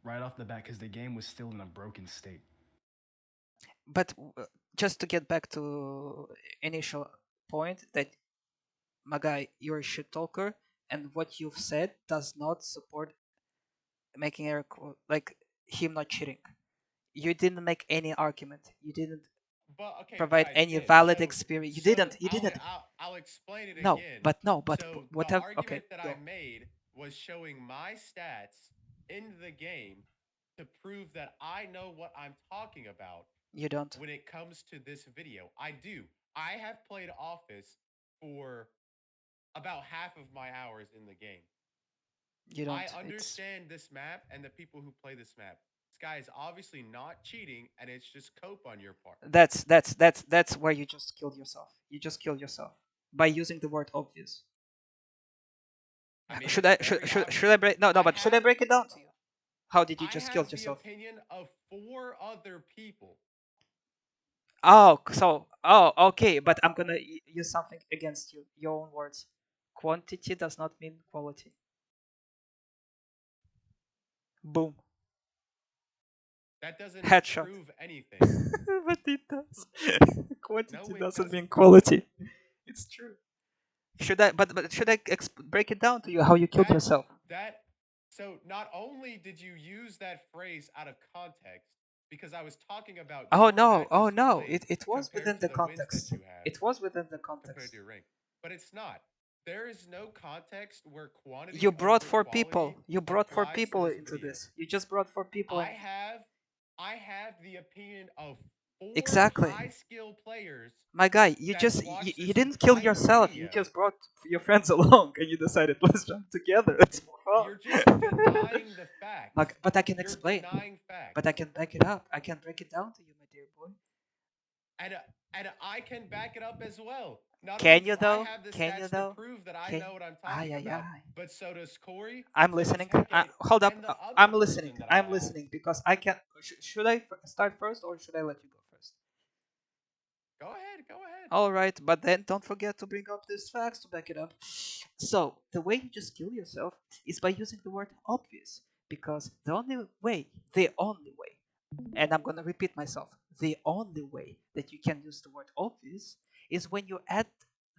right off the bat because the game was still in a broken state. But just to get back to initial point that my guy, you're a shit talker, and what you've said does not support making like him not cheating. You didn't make any argument. You didn't But okay, provide guys, any again, valid so experience. You so didn't. You didn't. I'll explain it No, again. but no, but So the whatever. Okay, argument that I go. made was showing my stats in the game to prove that I know what I'm talking about You don't. when it comes to this video. I do. I have played Office for about half of my hours in the game. You I don't. It's understand this map and the people who play this map. This guy is obviously not cheating, and it's just cope on your part. that's where you just killed yourself. You just killed yourself by using the word obvious. I mean, Should it's I very should I obvious. break no, I but should I have break it down to you? How did you I just kill have the yourself? opinion of 4 other people. Okay, but I'm gonna use something against you. Your own words. Quantity does not mean quality. Boom. That doesn't Headshot. prove anything. But it does. No, Quantity it doesn't doesn't. mean quality. It's true. Should I? But should I break it down to you how you killed That yourself? that so not only did you use that phrase out of context because I was talking about Oh your no! Oh matches no! played It was compared within to the the wins that context. you had It was within the compared to context. your rank. But it's not. There is no context where You quantity brought over four people. quality You brought four applies to people this into video. this. You just brought four people in. I have I have the opinion of 4 Exactly. high skill players My guy, you that just watched you this didn't kill entire yourself. You video. just brought your friends along, and you decided let's jump together. It's more You're just fun. denying the facts. But I can You're explain. denying But I facts. can back it up. I can break it down to you, my dear boy. And and I can back it up as well. Not only Can do you I though? have the Can you stats to though? prove that I Can know what I'm ay talking ay about, ay. but so does Corey, I'm so does listening. Hecate, Hold up. and the other I'm listening. person that I I'm asked. listening because I can. Should I start first or should I let you go first? Go ahead, go ahead. All right, but then don't forget to bring up these facts to back it up. So the way you just kill yourself is by using the word obvious, because the only way, and I'm gonna repeat myself, the only way that you can use the word obvious is when you're at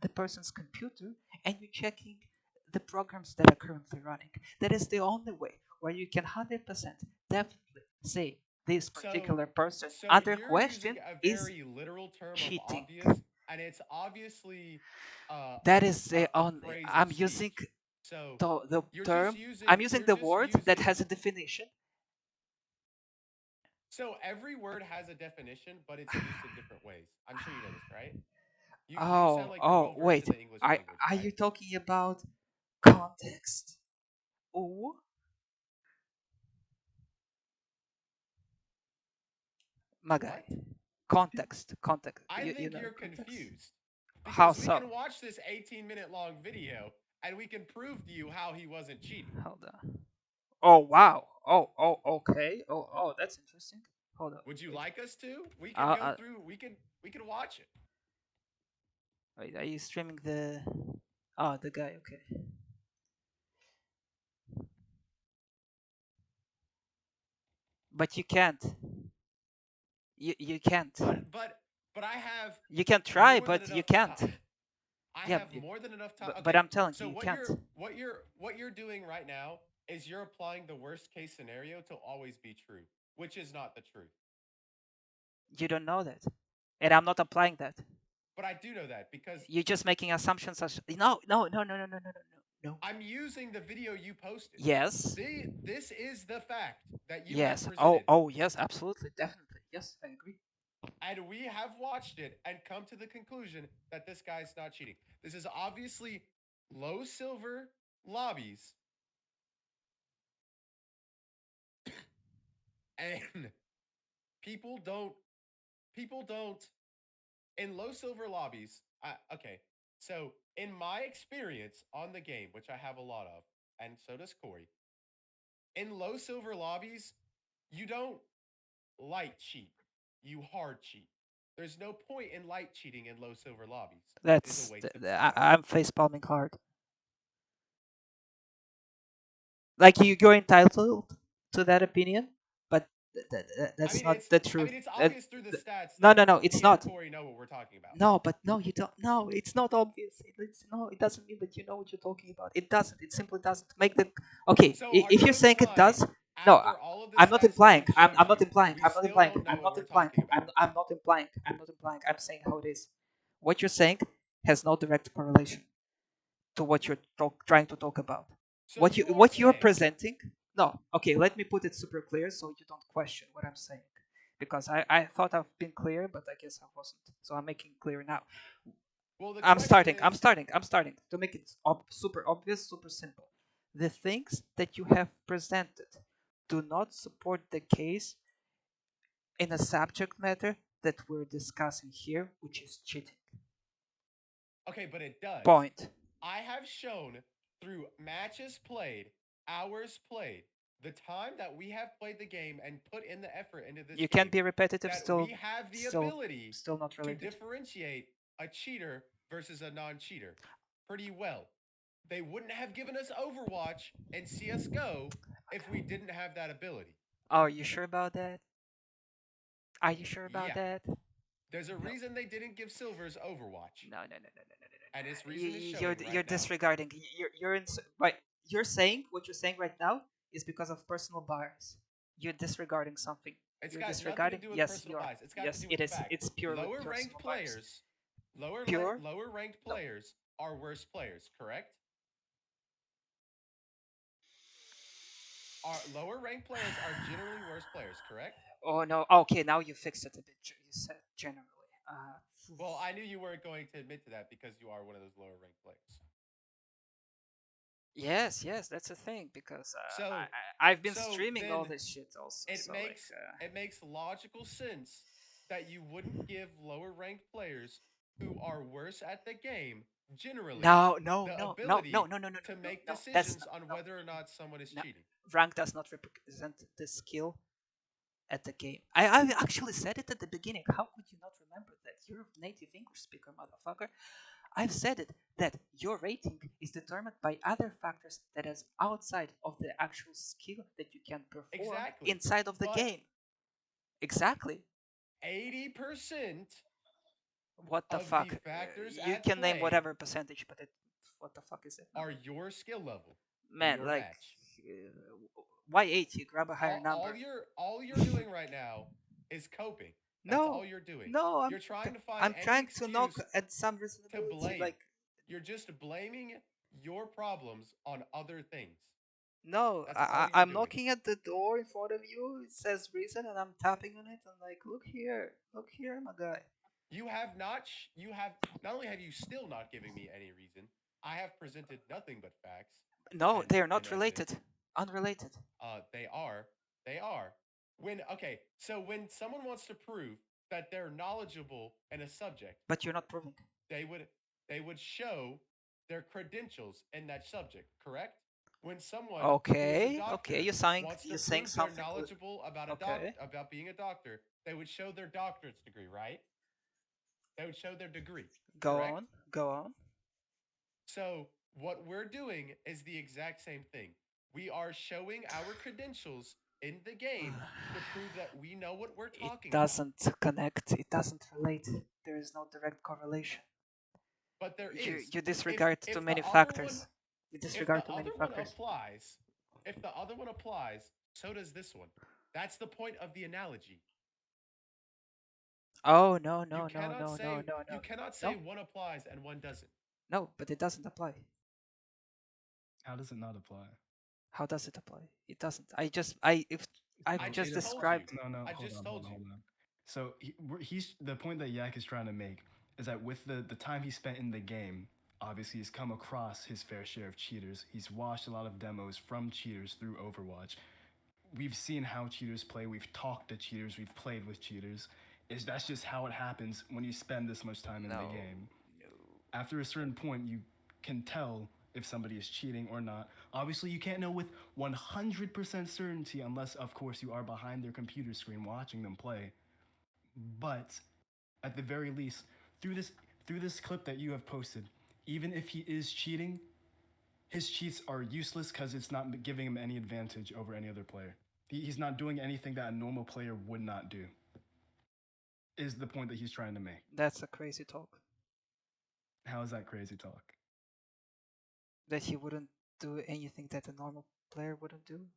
the person's computer and you're checking the programs that are currently running. That is the only way where you can 100% definitely say this So, particular person so under you're using question a is very literal term of cheating. obvious, and it's obviously That is the a only. phrase of I'm using speech. So the you're just term. using I'm using you're the just word that using has a definition. so every word has a definition, but it's used in different ways. I'm sure you know this, right? You sound Oh, like you're oh, well versed in wait. the English language, Are right? you talking about context? Oh, my guy. What? Context. Context. I You think know you're context? confused How because we so? can watch this 18-minute long video and we can prove to you how he wasn't cheating. Hold on. Oh, wow. Oh, okay. Oh, that's interesting. Hold on. Would you Wait. like us to? We can Uh, go uh, through. We can watch it. wait. Are you streaming the? Oh, the guy. Okay. But you can't. You can't. But I have You can try, more than but you enough can't. time. I Yeah, have more than enough time. but Okay, I'm telling you, so you can't. what you're doing right now is you're applying the worst case scenario to always be true, which is not the truth. You don't know that, and I'm not applying that. But I do know that because You're just making assumptions. No. I'm using the video you posted. Yes. This is the fact that you have Yes. presented, Oh, yes. Absolutely. Definitely. Yes, I agree. and we have watched it and come to the conclusion that this guy's not cheating. This is obviously low silver lobbies, and people don't people don't in low silver lobbies. Okay, so in my experience on the game, which I have a lot of, and so does Corey, in low silver lobbies, you don't light cheat, you hard cheat. There's no point in light cheating in low silver lobbies. It is a waste of time. I'm face palming hard. Like you're entitled to that opinion, but I that's mean, not it's the I truth. mean, it's obvious through the stats No, that it's me and not. Corey know what we're talking about. No, but no, you don't. No, it's not obvious. No, it doesn't mean that you know what you're talking about. It doesn't. It simply doesn't make the. Okay, So, are if you you're saying it implying does, no, after all of the I'm not stats that implying. we've showed I'm not you, implying. we I'm not still implying. don't know I'm what not we're implying. talking about? I'm not implying. I'm not implying. I'm saying how it is. What you're saying has no direct correlation to what you're trying to talk about. So you are What you're saying, presenting. No, okay. Let me put it super clear so you don't question what I'm saying, because I thought I've been clear, but I guess I wasn't. So I'm making it clear now. well, the I'm question starting. I'm is, starting. I'm starting to make it super obvious, super simple. The things that you have presented do not support the case in a subject matter that we're discussing here, which is cheating. okay, but it does. Point. I have shown through matches played, hours played, the time that we have played the game and put in the effort into this You can game, be repetitive, that we have the ability still not to related. differentiate a cheater versus a non-cheater pretty well. They wouldn't have given us Overwatch and CS:GO if we didn't have that ability. Are you sure about that? Are you sure about Yeah, that? there's a No. reason they didn't give Silvers Overwatch, and this reason is You're showing you're right now. disregarding. You're in. Right. You're saying what you're saying right now is because of personal bias. You're disregarding something. It's You're got nothing to disregarding. do with Yes, personal you are. bias. It's got to Yes, do it with the is. fact It's purely lower ranked personal bias. players, lower Pure. lower ranked No. players are worse players, correct? Are lower ranked players are generally worse players, correct? Oh no. Okay, now you fixed it a bit. You said generally. Well, I knew you weren't going to admit to that because you are one of those lower ranked players. Yes, that's a thing because So, I've been so streaming all then this shit also. it So like, makes it makes logical sense that you wouldn't give lower ranked players who are worse at the game generally no, the ability to make no. That's decisions not, on no, whether or not someone is no. cheating. Rank does not represent the skill at the game. I actually said it at the beginning. How could you not remember that? You're a native English speaker, motherfucker. I've said it that your rating is determined by other factors that is outside of the actual skill that you can perform Exactly. inside of the But game. Exactly. 80% What the of the fuck? factors You at can name play, whatever percentage, but What the fuck is it now? are your skill level in Man, your like, match. why 8? You grab a higher number. All you're doing right now is coping. That's all No, you're doing. no, You're trying to find I'm any trying to knock excuse at some to reasonability. blame. Like, You're just blaming your problems on other things. no, That's all you're I'm doing. knocking at the door in front of you. It says reason, and I'm tapping on it. I'm like, look here, my guy. You have not you have not only have you still not giving me any reason, I have presented nothing but facts No, they are and not related. evidence. Unrelated. They are. They are. When okay, so when someone wants to prove that they're knowledgeable in a subject, But you're not proving. they would they would show their credentials in that subject, correct? When someone who is a Okay, okay. doctor wants to You're saying prove they're something. knowledgeable about Okay, about being a doctor, they would show their doctorate's degree, right? They would show their degree, go correct? on, go on. So, what we're doing is the exact same thing. We are showing our credentials in the game to prove that we know what we're It talking about. doesn't connect. It doesn't relate. There is no direct correlation. But there You is. you If disregard too if the many other one factors. You if the disregard too many other one factors. applies, if the other one applies, so does this one. That's the point of the analogy. Oh no You no no cannot no no say no you no cannot say no one applies and one doesn't. no. But it doesn't apply. How does it not apply? How does it apply? It doesn't. If I've I just just told you. described. No, I hold just on, told hold on, you. hold on. So he's the point that Yak is trying to make is that with the time he spent in the game, obviously he's come across his fair share of cheaters. He's watched a lot of demos from cheaters through Overwatch. We've seen how cheaters play. We've talked to cheaters. We've played with cheaters. That's just how it happens when you spend this much time in No, the game. no. After a certain point, you can tell if somebody is cheating or not. Obviously, you can't know with 100% certainty unless, of course, you are behind their computer screen watching them play. But at the very least, through this clip that you have posted, even if he is cheating, his cheats are useless because it's not giving him any advantage over any other player. He's not doing anything that a normal player would not do. Is the point that he's trying to make. That's a crazy talk. How is that crazy talk? That he wouldn't do anything that a normal player wouldn't do.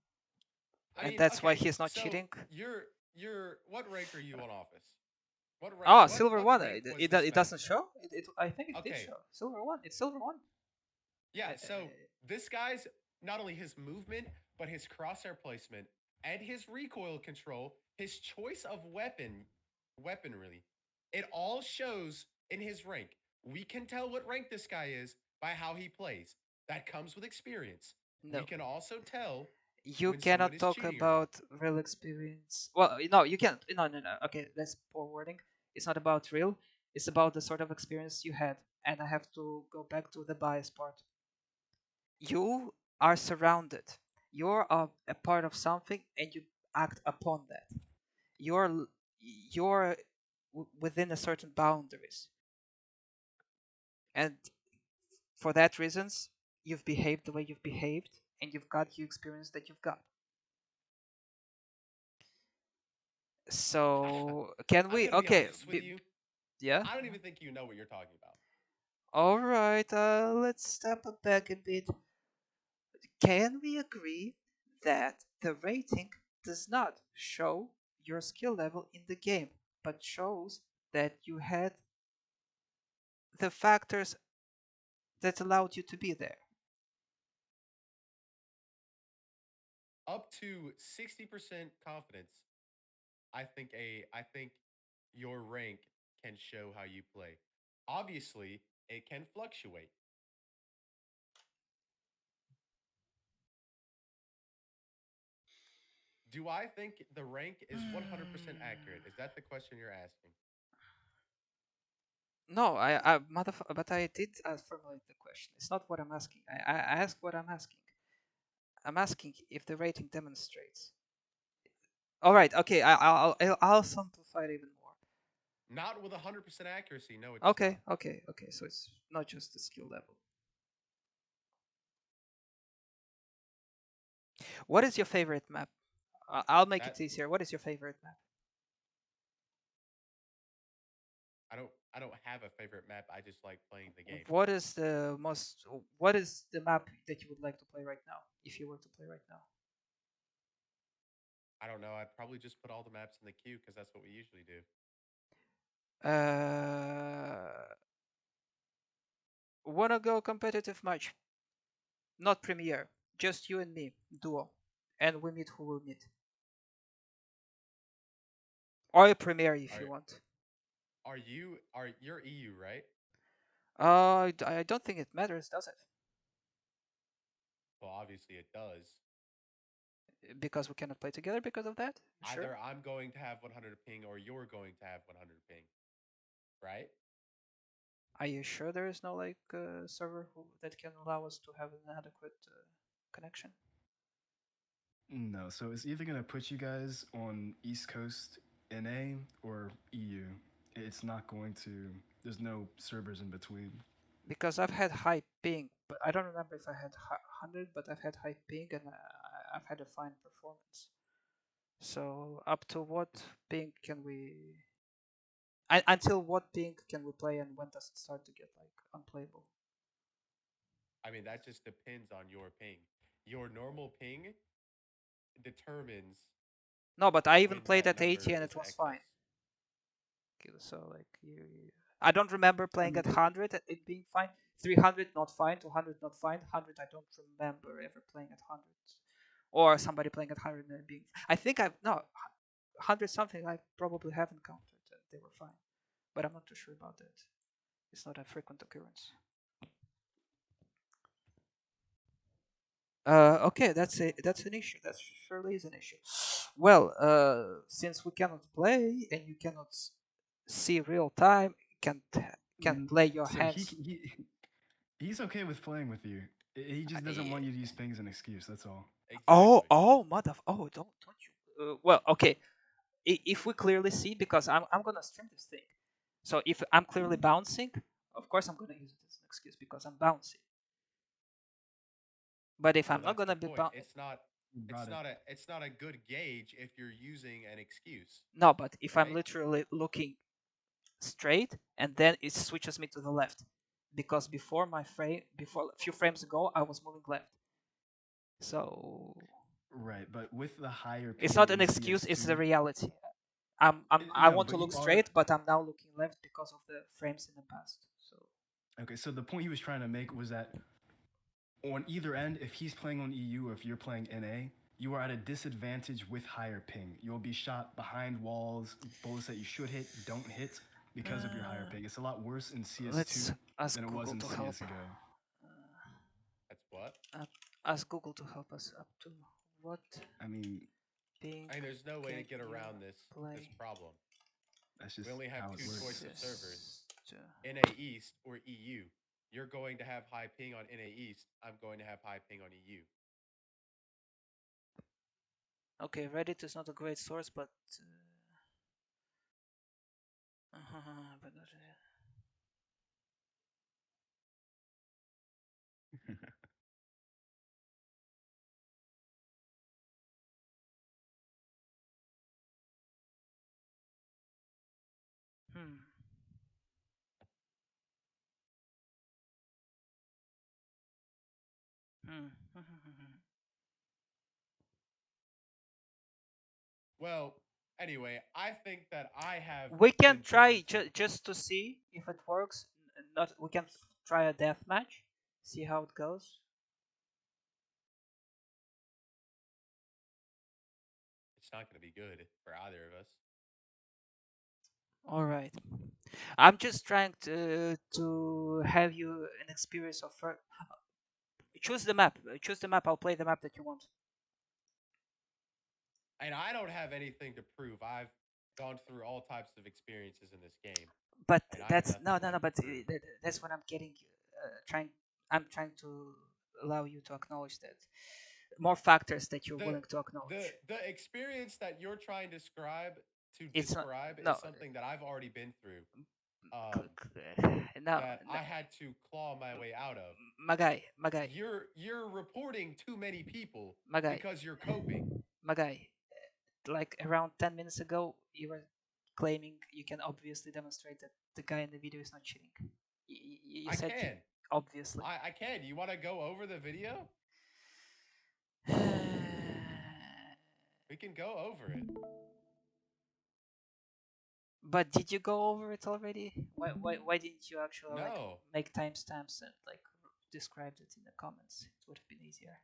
I And mean, that's why okay, he's not so cheating. you're what rank are you on office? What rank? Oh, silver what one. rank was It, this it match? doesn't show. I think it did Okay. show. Silver one. It's silver one. Yeah, I- so this guy's not only his movement, but his crosshair placement and his recoil control, his choice of weaponry, it all shows in his rank. We can tell what rank this guy is by how he plays. That comes with experience. No. We can also tell You when someone cannot is talk cheating or not. about real experience. Well, no, you can't. No, no, no. Okay, that's poor wording. It's not about real. It's about the sort of experience you had. And I have to go back to the bias part. You are surrounded. You're a part of something, and you act upon that. You're you're within a certain boundaries, and for that reasons, you've behaved the way you've behaved, and you've got the experience that you've got. So can I'm we? gonna be Okay, honest with you. yeah. I don't even think you know what you're talking about. All right. Let's step back a bit. Can we agree that the rating does not show your skill level in the game, but shows that you had the factors that allowed you to be there? Up to 60% confidence, I think your rank can show how you play. Obviously, it can fluctuate. Do I think the rank is 100% accurate? Is that the question you're asking? No, but I did formulate the question. It's not what I'm asking. I ask what I'm asking. I'm asking if the rating demonstrates. All right, okay, I'll simplify it even more. Not with 100% accuracy. No, it does Okay, not. okay, okay. So it's not just the skill level. What is your favorite map? I'll make it That easier. What is your favorite map? I don't have a favorite map. I just like playing the game. What is the most? What is the map that you would like to play right now, if you were to play right now? I don't know. I'd probably just put all the maps in the queue because that's what we usually do. Wanna go competitive match? Not Premier, just you and me, duo, and we meet who we meet, or a Premier if you Are want. you're EU, right? I don't think it matters, does it? Well, obviously it does. Because we cannot play together because of that. Sure. Either I'm going to have 100 ping or you're going to have 100 ping, right? Are you sure there is no like server that can allow us to have an adequate connection? No, so it's either gonna put you guys on East Coast NA or EU. It's not going to. There's no servers in between. Because I've had high ping, but I don't remember if I had 100, but I've had high ping and I've had a fine performance. So up to what ping can we? Until what ping can we play, and when does it start to get like unplayable? I mean, that just depends on your ping. Your normal ping determines No, but I even when played that at 80 number and is it was fine. excess. So like I don't remember I playing mean, at 100 and it being fine. 300 not fine, 200 not fine, 100 I don't remember ever playing at 100, or somebody playing at 100 and being. I think I've no 100 something I probably have encountered and they were fine, but I'm not too sure about that. It's not a frequent occurrence. Okay, that's an issue. That surely is an issue. Well, since we cannot play and you cannot see real time, can't lay your so hands. he's okay with playing with you. He just doesn't Eh, want you to use ping as an excuse. That's all. Exactly. oh, mother. Oh, don't you? Well, okay. If we clearly see, because I'm gonna stream this thing, so if I'm clearly bouncing, of course I'm gonna use it as an excuse because I'm bouncing. But if Well, I'm not that's the gonna be point. bouncing, You brought it. It's not a good gauge if you're using an excuse, no. But if I'm right? literally looking straight and then it switches me to the left, because before a few frames ago I was moving left. So Right, but with the higher it's ping not an in excuse; it's the CS2, reality. I no, want to but look you are straight, but I'm now looking left because of the frames in the past. So okay. So the point he was trying to make was that on either end, if he's playing on EU or if you're playing NA, you are at a disadvantage with higher ping. You'll be shot behind walls, bullets that you should hit don't hit because of your higher ping. It's a lot worse in let's CS2 ask than it was Google in to help. CS:GO. That's what. Ask Google to help us up to what I mean, ping I mean, there's no way to can get you around this play problem. that's We just only have how it two choice works. of servers: System. NA East or EU. You're going to have high ping on NA East. I'm going to have high ping on EU. Okay, Reddit is not a great source, but but not, hmm. Hmm. Well, anyway, I think that I have We can been try presented. just to see if it works. Not we can try a death match, see how it goes. It's not going to be good for either of us. All right. I'm just trying to have you an experience of choose the map. Choose the map. I'll play the map that you want. And I don't have anything to prove. I've gone through all types of experiences in this game, But and I have that's nothing no. left But to prove. that's what I'm getting. Trying. I'm trying to allow you to acknowledge that more factors that you're the willing to acknowledge. the experience that you're trying to It's not describe no. is something that I've already been through. No, That no, I had to claw my way out of. my guy, You're reporting too many people my guy, because you're coping. my guy. Like around 10 minutes ago, you were claiming you can obviously demonstrate that the guy in the video is not cheating. You I said can. obviously. I can. You want to go over the video? We can go over it. But did you go over it already? Why didn't you actually like No, make timestamps and like describe it in the comments? It would have been easier.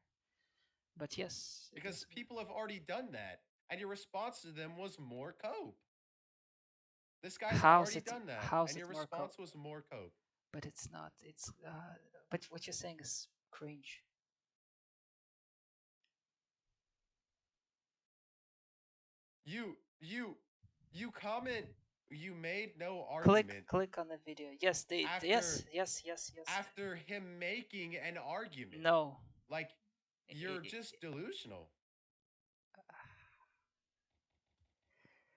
But yes, it because is. people have already done that, and your response to them was more cope. This guy's How's already it? done that, How's and it your more response was more cope. But it's not. It's but what you're saying is cringe. You you you comment. You made no Click argument click on the video. Yes, they after yes. after him making an argument. No. Like I- you're I- just delusional.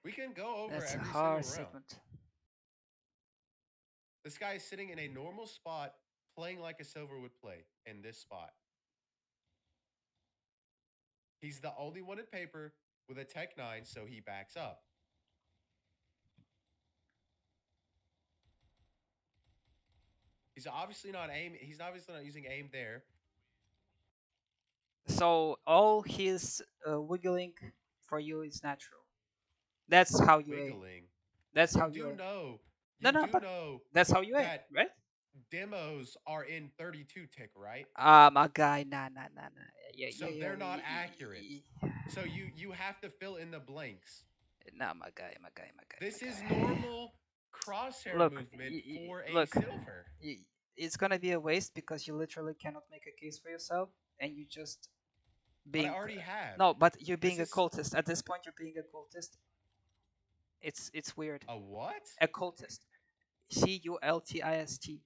We can go over That's a every single hard round. segment. This guy is sitting in a normal spot, playing like a silver would play in this spot. He's the only one in paper with a Tech 9, so he backs up. He's obviously not aim. He's obviously not using aim there. So all his wiggling for you is natural. That's how you aim. Wiggling. That's You how you do aim. know. No, You no, do but know that's how you aim, that right? demos are in 32 tick, right? My guy, nah. So they're not accurate. So you have to fill in the blanks. Nah, my guy, my guy, my guy. This my is guy. normal crosshair Look, movement for a look. silver. It's gonna be a waste because you literally cannot make a case for yourself, and you just But I being already have. no, but you're This being a is cultist. At this point, you're being a cultist. It's weird. a what? A cultist. CULTIST.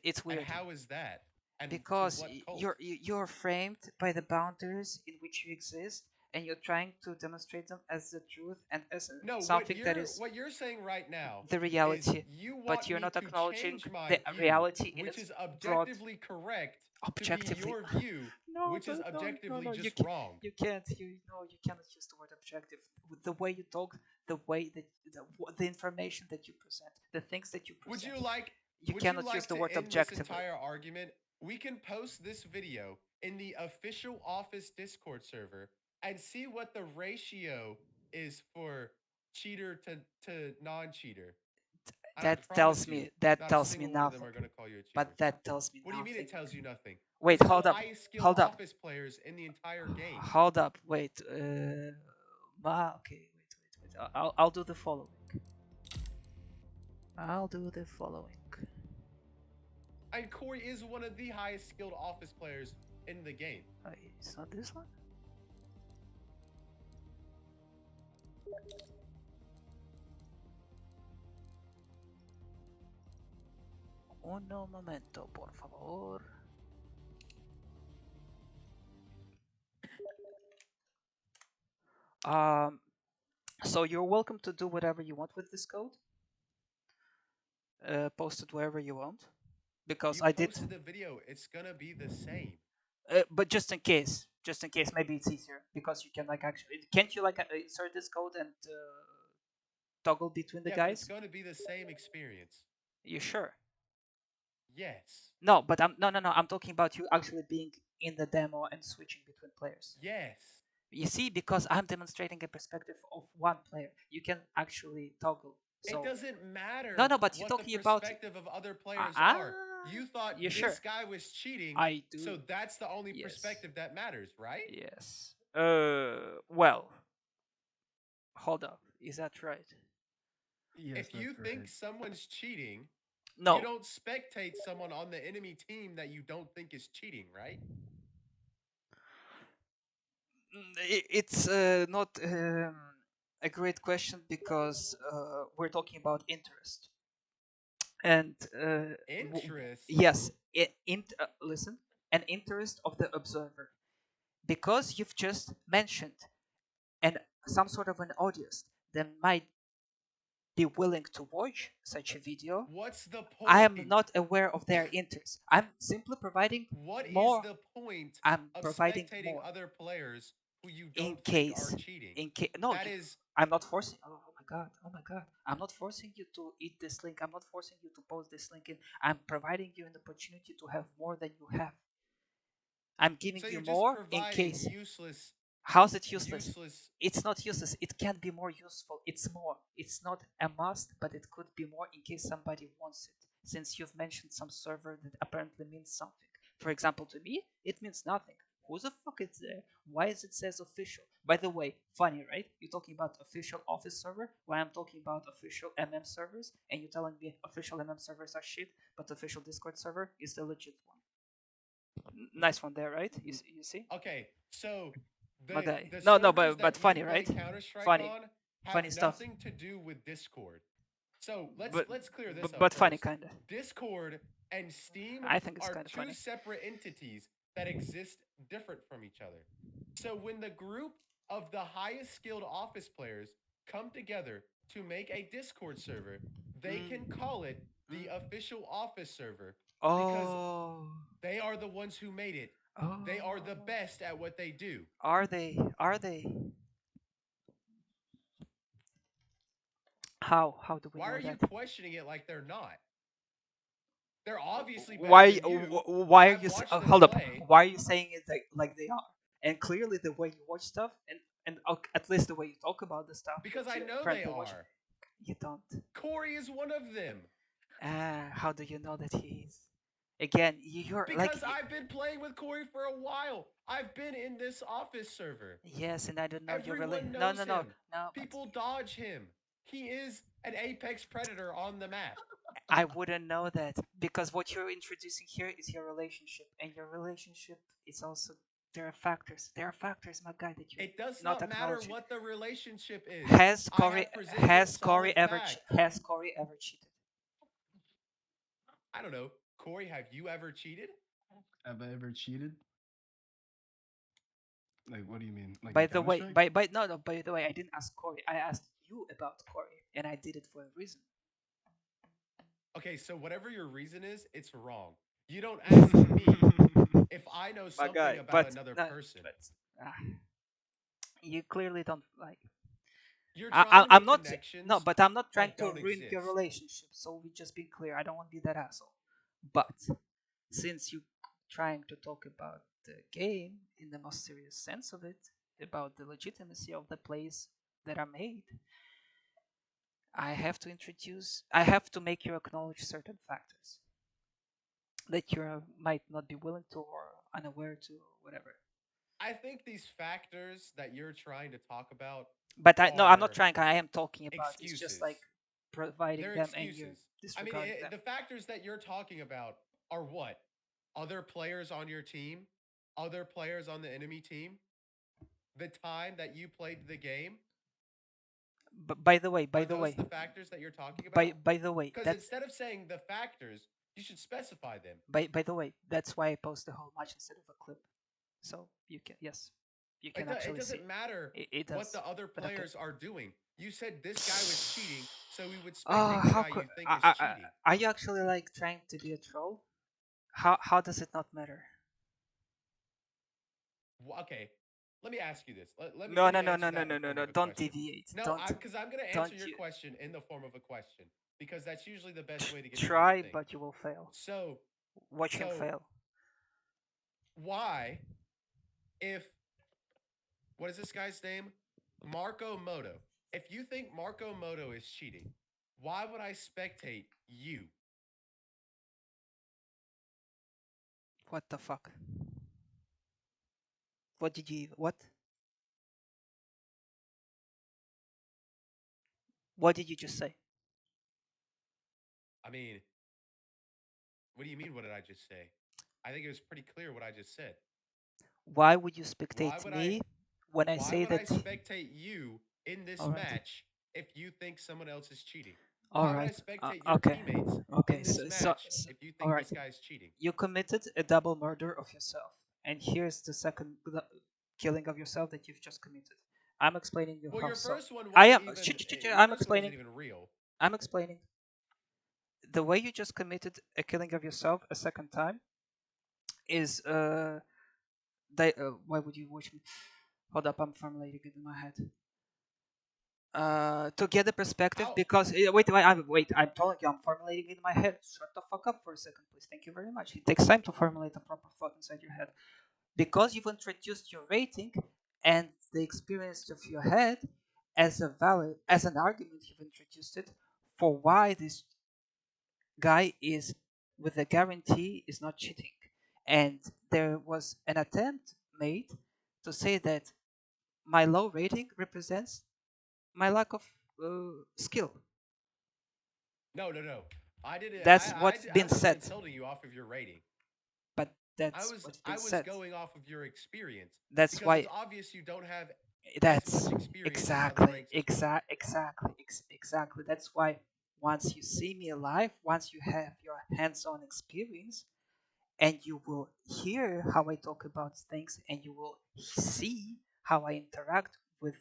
It's And weird how is that? And to because what cult? you're framed by the boundaries in which you exist, and you're trying to demonstrate them as the truth and as No, something that is what you're saying right now the is reality. you But want you're me not to acknowledging change my the view, reality in which its is broad objectively correct, to be objectively. your view, No, which is objectively no. just wrong. You can't. You cannot use the word objective. With the way you talk, the way that the information that you present, the things that you Would present. you like You would you cannot use like the to word end this objectively. entire argument? We can post this video in the official office Discord server and see what the ratio is for cheater to non-cheater. And I promise you, That not a tells me single one of them nothing. are going to call you a cheater. But that tells me What do you mean nothing. it tells you nothing? Wait, These are hold the up, highest skilled hold up, office players in the entire game. hold up. Wait. Okay. Wait. I'll do the following. I'll do the following. And Corey is one of the highest skilled office players in the game. It's not this one. Un momento, por favor. So you're welcome to do whatever you want with this code. Post it wherever you want, because You I did. posted the video. It's gonna be the same. But just in case, maybe it's easier because you can like actually. Can't you like insert this code and toggle between the Yeah, but it's guys? gonna be the same experience. You sure? Yes. No, but I'm no. I'm talking about you actually being in the demo and switching between players. Yes. You see, because I'm demonstrating a perspective of one player, you can actually toggle. So It doesn't matter. no, but you're what talking the about perspective of other players ah, are. You thought you this sure? guy was cheating, I do. so that's the only Yes. perspective that matters, right? Yes. Well, hold up. Is that right? Yes, If you that's think right. someone's cheating, No. you don't spectate someone on the enemy team that you don't think is cheating, right? It's not a great question because we're talking about interest. And Interest. yes, listen, an interest of the observer, because you've just mentioned and some sort of an audience that might be willing to watch such a video. What's the point? I am not aware of their interest. I'm simply providing What more. is the point I'm of providing spectating more other players who you in don't think case. are cheating? In case, no, That is I'm not forcing. Oh my god, oh my god. I'm not forcing you to eat this link. I'm not forcing you to post this link in. I'm providing you an opportunity to have more than you have. I'm giving So you you're just more in providing case. useless, How's it useless? useless. It's not useless. It can be more useful. It's more. It's not a must, but it could be more in case somebody wants it. Since you've mentioned some server that apparently means something. For example, to me, it means nothing. Who the fuck is there? Why is it says official? By the way, funny, right? You're talking about official office server, while I'm talking about official MM servers, and you're telling me official MM servers are shit, but official Discord server is the legit one. Nice one there, right? You see? Okay, so My the guy. the No, no, servers but that you funny, play right? Counter Strike Funny, on have funny stuff. nothing to do with Discord. So let's But let's clear this up but funny first. kinda. Discord and Steam I think it's are kind of two funny. separate entities that exist different from each other. So when the group of the highest skilled office players come together to make a Discord server, they can Mm, call it the mm. official office server because Oh, they are the ones who made it. They are the oh. best at what they do. Are they? Are they? How? How do we Why are know you that? questioning it like they're not? They're obviously better Why? than you. Why are I've you? watched them Hold up. play Why are you saying it like they are? And clearly, the way you watch stuff, and at least the way you talk about the stuff because that I you know they apparently watch, are. you don't. Corey is one of them. How do you know that he is? Again, you're like Because I've been playing with Corey for a while. I've been in this office server. yes, and I don't know your Everyone relation. No, knows no, no, him. no. But People dodge him. He is an apex predator on the map. I wouldn't know that because what you're introducing here is your relationship, and your relationship is also there are factors. There are factors, my guy, that you're It does not not matter acknowledging. what the relationship is. Has I Corey have presented solid facts. has Corey ever cheated? I don't know. Corey, have you ever cheated? Have I ever cheated? Like, what do you mean? Like in By the Counter way, Strike? by no no by the way, I didn't ask Corey. I asked you about Corey, and I did it for a reason. Okay, so whatever your reason is, it's wrong. You don't ask me if I know My something guy, about but another no, person. but ah, you clearly don't like. You're trying to I'm make not no, connections but I'm not trying that to don't ruin your exist. relationship. So we just be clear. I don't want to be that asshole. But since you trying to talk about the game in the most serious sense of it, about the legitimacy of the plays that are made, I have to make you acknowledge certain factors that you might not be willing to or unaware to or whatever. I think these factors that you're trying to talk about But no, I'm not are trying. I am talking about it's just excuses. like providing They're them and you're excuses. I mean, disregarding them. the factors that you're talking about are what? Other players on your team, other players on the enemy team, the time that you played the game. But by the way, Are those the factors that you're talking about? by the way, Because that's instead of saying the factors, you should specify them. by the way, that's why I post the whole match instead of a clip. So you can yes, you can It actually see. doesn't matter It what does, the other but okay. players are doing. You said this guy was cheating, so we would Oh, spectate the how guy could you think is cheating. are you actually like trying to be a troll? How does it not matter? Okay, let me ask you this. No, Let no, me no, answer no, no, that in the no, no, form no. of a Don't question. deviate. No, because I'm going to answer Don't your you question in the form of a question because that's usually the best way to get someone to try, think. but you will fail. So, Watch him so fail. why, if what is this guy's name? Marco Moto. If you think Marco Moto is cheating, why would I spectate you? What the fuck? What did you what? What did you just say? I mean, what do you mean? What did I just say? I think it was pretty clear what I just said. Why would you Why spectate would I? me when I Why say would I that? spectate you in this All right. match if you think someone else is cheating? All Why would I right. spectate your Okay. teammates Okay. in this match if you All think right. this guy's cheating? You committed a double murder of yourself, and here's the second killing of yourself that you've just committed. I'm explaining you Well, how your so. first one I wasn't am. even. Your I'm first one wasn't explaining. even real. I'm explaining. The way you just committed a killing of yourself a second time is why would you watch me? Hold up, I'm formulating it in my head. To get the perspective, How? because wait, I'm telling you, I'm formulating it in my head. Shut the fuck up for a second, please. Thank you very much. It takes time to formulate a proper thought inside your head, because you've introduced your rating and the experience of your head as a valid, as an argument. You've introduced it for why this guy is with a guarantee is not cheating, and there was an attempt made to say that my low rating represents my lack of skill. No, no, no. I didn't. That's what's I been wasn't said, insulting you off of your rating. but that's what's I been was said. going off of your experience That's because why. it's obvious you don't have as That's much experience in other exactly, ranks as me. exactly. That's why once you see me live, once you have your hands-on experience, and you will hear how I talk about things, and you will see how I interact with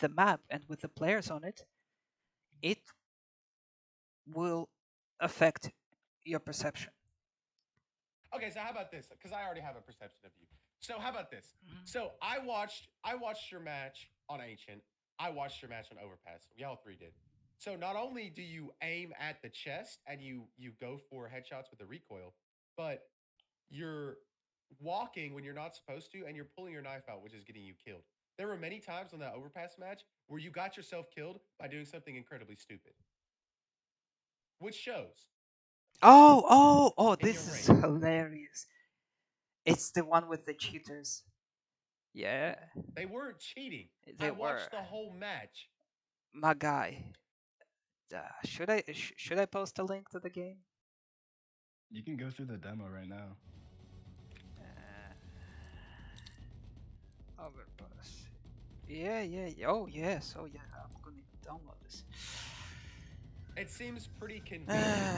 the map and with the players on it, it will affect your perception. Okay, so how about this? Because I already have a perception of you. So how about this? So I watched your match on Ancient. I watched your match on Overpass. Y'all three did. So not only do you aim at the chest and you go for headshots with the recoil, but you're walking when you're not supposed to, and you're pulling your knife out, which is getting you killed. There were many times on that Overpass match where you got yourself killed by doing something incredibly stupid, which shows Oh! in your This is rank. hilarious. It's the one with the cheaters. Yeah, They weren't cheating. they I were. watched the whole match. My guy. Should I post a link to the game? You can go through the demo right now. Uh, Overpass. Yeah. Oh yes. Oh yeah. I'm gonna download this. It seems pretty convenient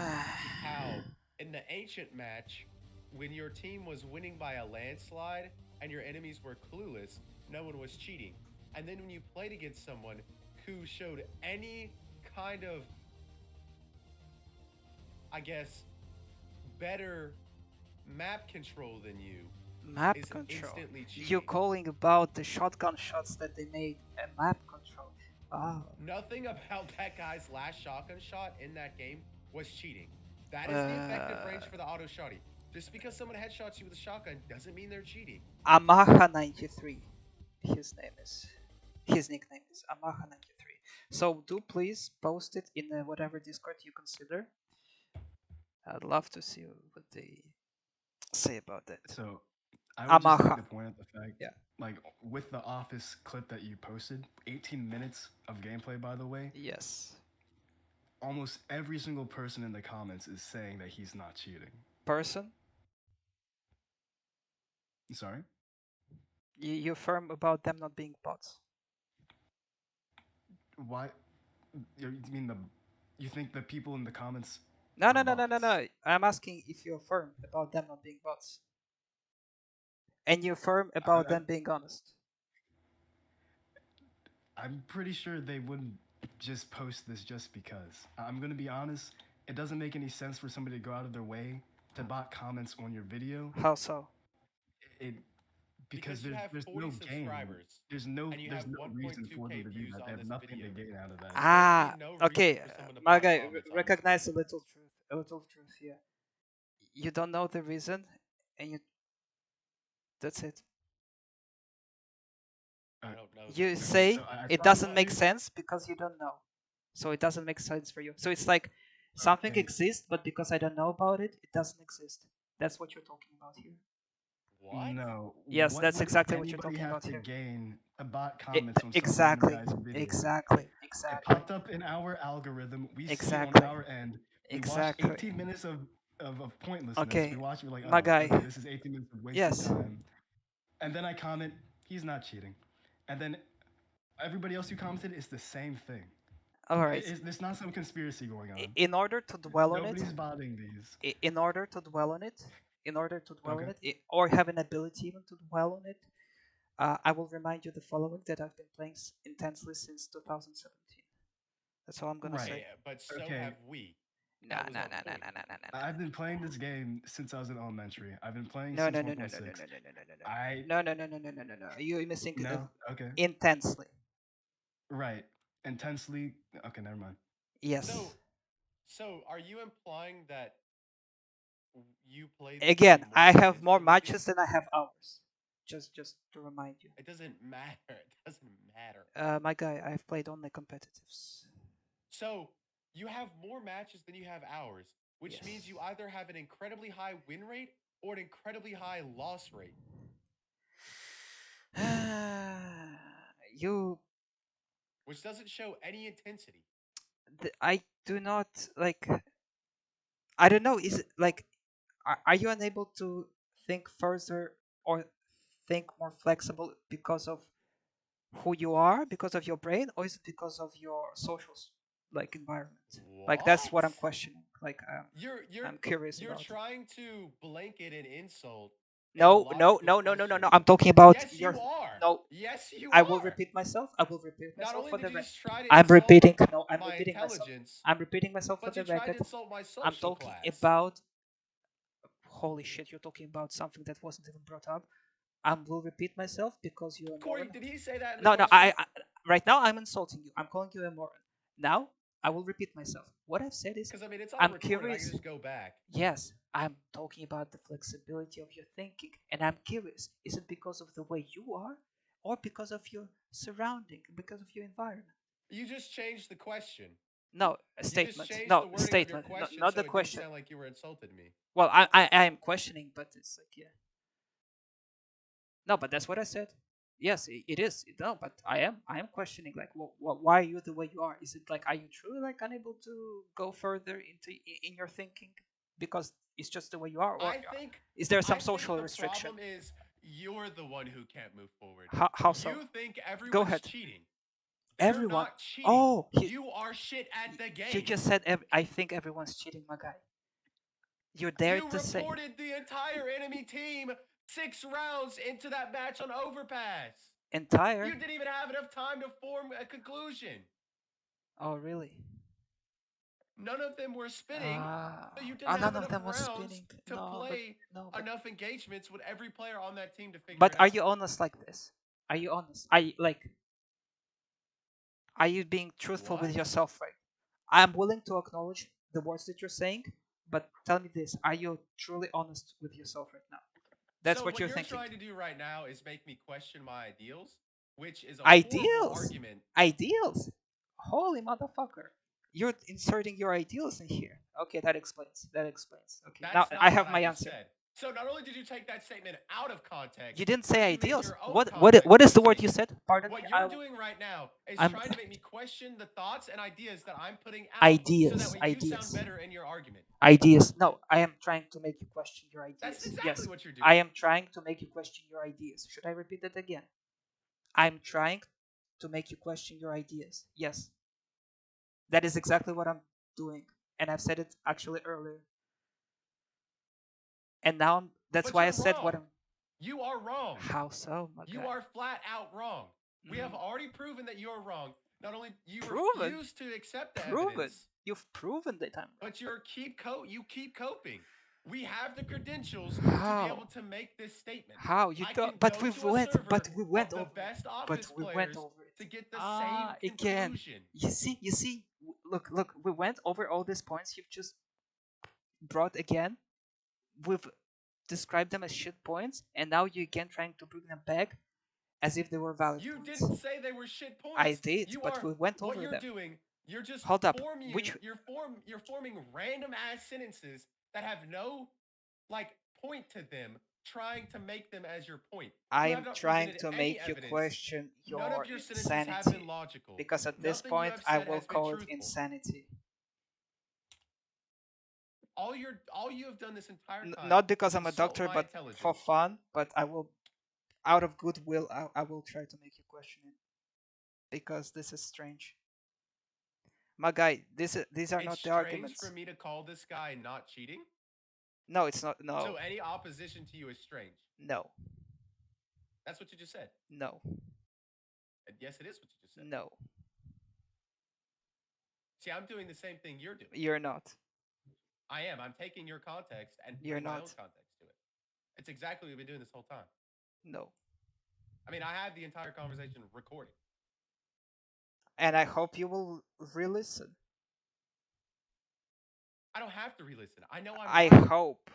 how in the Ancient match, when your team was winning by a landslide and your enemies were clueless, no one was cheating. And then when you played against someone who showed any kind of, I guess, better map control than you, Map is control. instantly You cheating. calling about the shotgun shots that they made a map control? Oh. Nothing about that guy's last shotgun shot in that game was cheating. That is the effective range Uh, for the auto shotty. Just because someone headshots you with a shotgun doesn't mean they're cheating. Amaha 93. His name is. His nickname is Amaha 93. So do please post it in whatever Discord you consider. I'd love to see what they say about that. So I would just like Amaha. to point out the fact, Yeah. like with the Office clip that you posted, 18 minutes of gameplay, by the way, Yes. almost every single person in the comments is saying that he's not cheating. Person, Sorry? you firm about them not being bots. Why? You mean you think the people in the comments No, are no, no, no, no, bots? no. I'm asking if you're firm about them not being bots. And you're firm about I, them being honest. I'm pretty sure they wouldn't just post this just because. I'm gonna be honest, it doesn't make any sense for somebody to go out of their way to bot comments on your video. How so? It because Because you have there's 40 no gain. subscribers There's and you have no reason for 1.2K them to do views that. They on have this nothing video. to gain out of that. There would be Ah, no reason okay. for someone to My bot guy, comments on this recognize video. a little truth. A little truth here. You don't know the reason, and you. That's it. Uh, I don't know the You reason. okay, so say I it thought doesn't make sense because you don't know. So it doesn't make sense for you. So it's like something okay. exists, but because I don't know about it, it doesn't exist. That's what you're talking about here. What? No, Yes, what that's would exactly what you're anybody talking have about to here. gain to bot comments on some random Exactly, guy's video? exactly, It exactly, popped up in our algorithm. We see on exactly, our end. We watched exactly. 18 minutes of pointlessness. We Okay, watched. We're like, my oh, okay, guy. this is 18 minutes of wasted Yes. time. And then I comment, he's not cheating. And then everybody else who commented is the same thing. All right. There's not some conspiracy going on. In order to dwell on it, Nobody's botting these. in order to dwell on it, in order to dwell on Okay. it, or have an ability even to dwell on it, I will remind you the following that I've been playing intensely since 2017. That's all I'm gonna Right. say. Yeah, but so Okay. have we. Nah, That was nah, our nah, nah, point. nah, nah, nah, nah, I've nah. been playing this game since I was in elementary. I've been playing No, since no, no, no, no, no, no, 1.6. no, no, no, no. I No, no, no, no, no, no, no, no. You're missing no. Okay. intensely. Right. Intensely. Okay, never mind. Yes. So, so are you implying that you play this Again, game more I have more intensively? matches than I have hours. Just to remind you. It doesn't matter. It doesn't matter. My guy, I've played only competitives. So you have more matches than you have hours, which means Yes. you either have an incredibly high win rate or an incredibly high loss rate. you, Which doesn't show any intensity. I do not like. I don't know. Is it like, are you unable to think further or think more flexible because of who you are, because of your brain, or is it because of your social like environment? Like that's what I'm What? questioning. Like You're you're I'm curious you're about. trying to blanket an insult and No, no, logical no, no, no, no, no. questions. I'm talking about Yes, your. you are. No, Yes, you I will are. repeat myself. I will repeat Not myself only for did the. you just try to I'm insult repeating. No, I'm my repeating myself. intelligence, I'm repeating myself for but the you tried record. to insult my I'm social talking class. about. Holy shit! You're talking about something that wasn't even brought up. I will repeat myself because you are Corey, moron. did he say that in the No, no. question? Right now I'm insulting you. I'm calling you a moron. Now I will repeat myself. What I've said is, Because I mean, it's on I'm recorded. I can curious. just go back. Yes, I'm talking about the flexibility of your thinking, and I'm curious. Is it because of the way you are, or because of your surrounding, because of your environment? You just changed the question. No, a You just statement. changed No, the wording of your statement. No, question not so the it didn't question. sound like you were insulting me. Well, I am questioning, but it's like, yeah. No, but that's what I said. Yes, it is. No, but I am questioning. Like, why are you the way you are? Is it like, are you truly like unable to go further into in your thinking because it's just the way you are, or I think is there some I think social the restriction? problem is you're the one who can't move forward. How so? You think Go everyone's ahead. cheating. They're Everyone. not cheating. Oh, You are shit at the you game. just said I think everyone's cheating, my guy. You're there You to say reported the entire enemy team 6 rounds into that match on overpass. entire. You didn't even have enough time to form a conclusion. Oh, really? None of them were spinning, so you didn't have None of enough them was rounds spinning. to No, but play no, but enough engagements with every player on that team to figure but it are out. you honest like this? Are you honest? Are you being truthful with What? yourself, right? I'm willing to acknowledge the words that you're saying, but tell me this: are you truly honest with yourself right now? That's So what what you're you're thinking. trying to do right now is make me question my ideals, which is a horrible Ideals, argument. ideals. Holy motherfucker! You're inserting your ideals in here. Okay, that explains. That explains. Okay, now That's I not what have I my just answer. said. So not only did you take that statement out of You context, didn't say but you made ideals. your own What context what of is that the word you statement. said? Pardon me. What you're doing right now is I'm trying to make me question the thoughts and ideas that I'm putting out so that ideas, way you sound ideas, better in your argument. ideas. No, I am trying to make you question your That's ideas. exactly Yes, what you're I doing. am trying to make you question your ideas. Should I repeat that again? I'm trying to make you question your ideas. Yes, that is exactly what I'm doing, and I've said it actually earlier. And now that's But why I you're said what wrong. I'm. You are wrong. How so, my You guy? are flat out wrong. We have Mm, already proven that you're wrong. Not only you proven, refuse to accept the proven. evidence, You've proven that I'm wrong. but you keep coping. We have the credentials to be able How? to make this statement. How you I don't? can But go we to a went. server But we went of the over it. best But office we went players over it. to get the same Ah, again. conclusion. You see. You see. Look. Look. We went over all these points you've just brought again. We've described them as shit points, and now you're again trying to bring them back as if they were valid You points. didn't say they were shit I points. did, You but are we went what over you're them. doing. You're just Hold up. forming Which you're forming random ass sentences that have no like point to them, trying to make them as your point. I You have am not trying presented to any make you evidence. question None your of your sentences have been insanity. logical. Because at this Nothing you point, have I said will has been call it truthful. insanity. All you have done this entire time Not because is I'm a insult doctor, my but for intelligence. fun. But I will, out of goodwill, I will try to make you question it because this is strange. My guy, these are It's not the strange for arguments. me to call this guy not cheating. No, it's not. So No, any opposition to you is strange. no, That's what you just said. no, And yes, it is what you just said. no. See, I'm doing the same thing you're doing. You're not. I am. I'm taking your context and You're putting my own not. context to it. It's exactly what we've been doing this whole time. No. I mean, I have the entire conversation recorded. And I hope you will re-listen. I don't have to re-listen. I know I'm I right. hope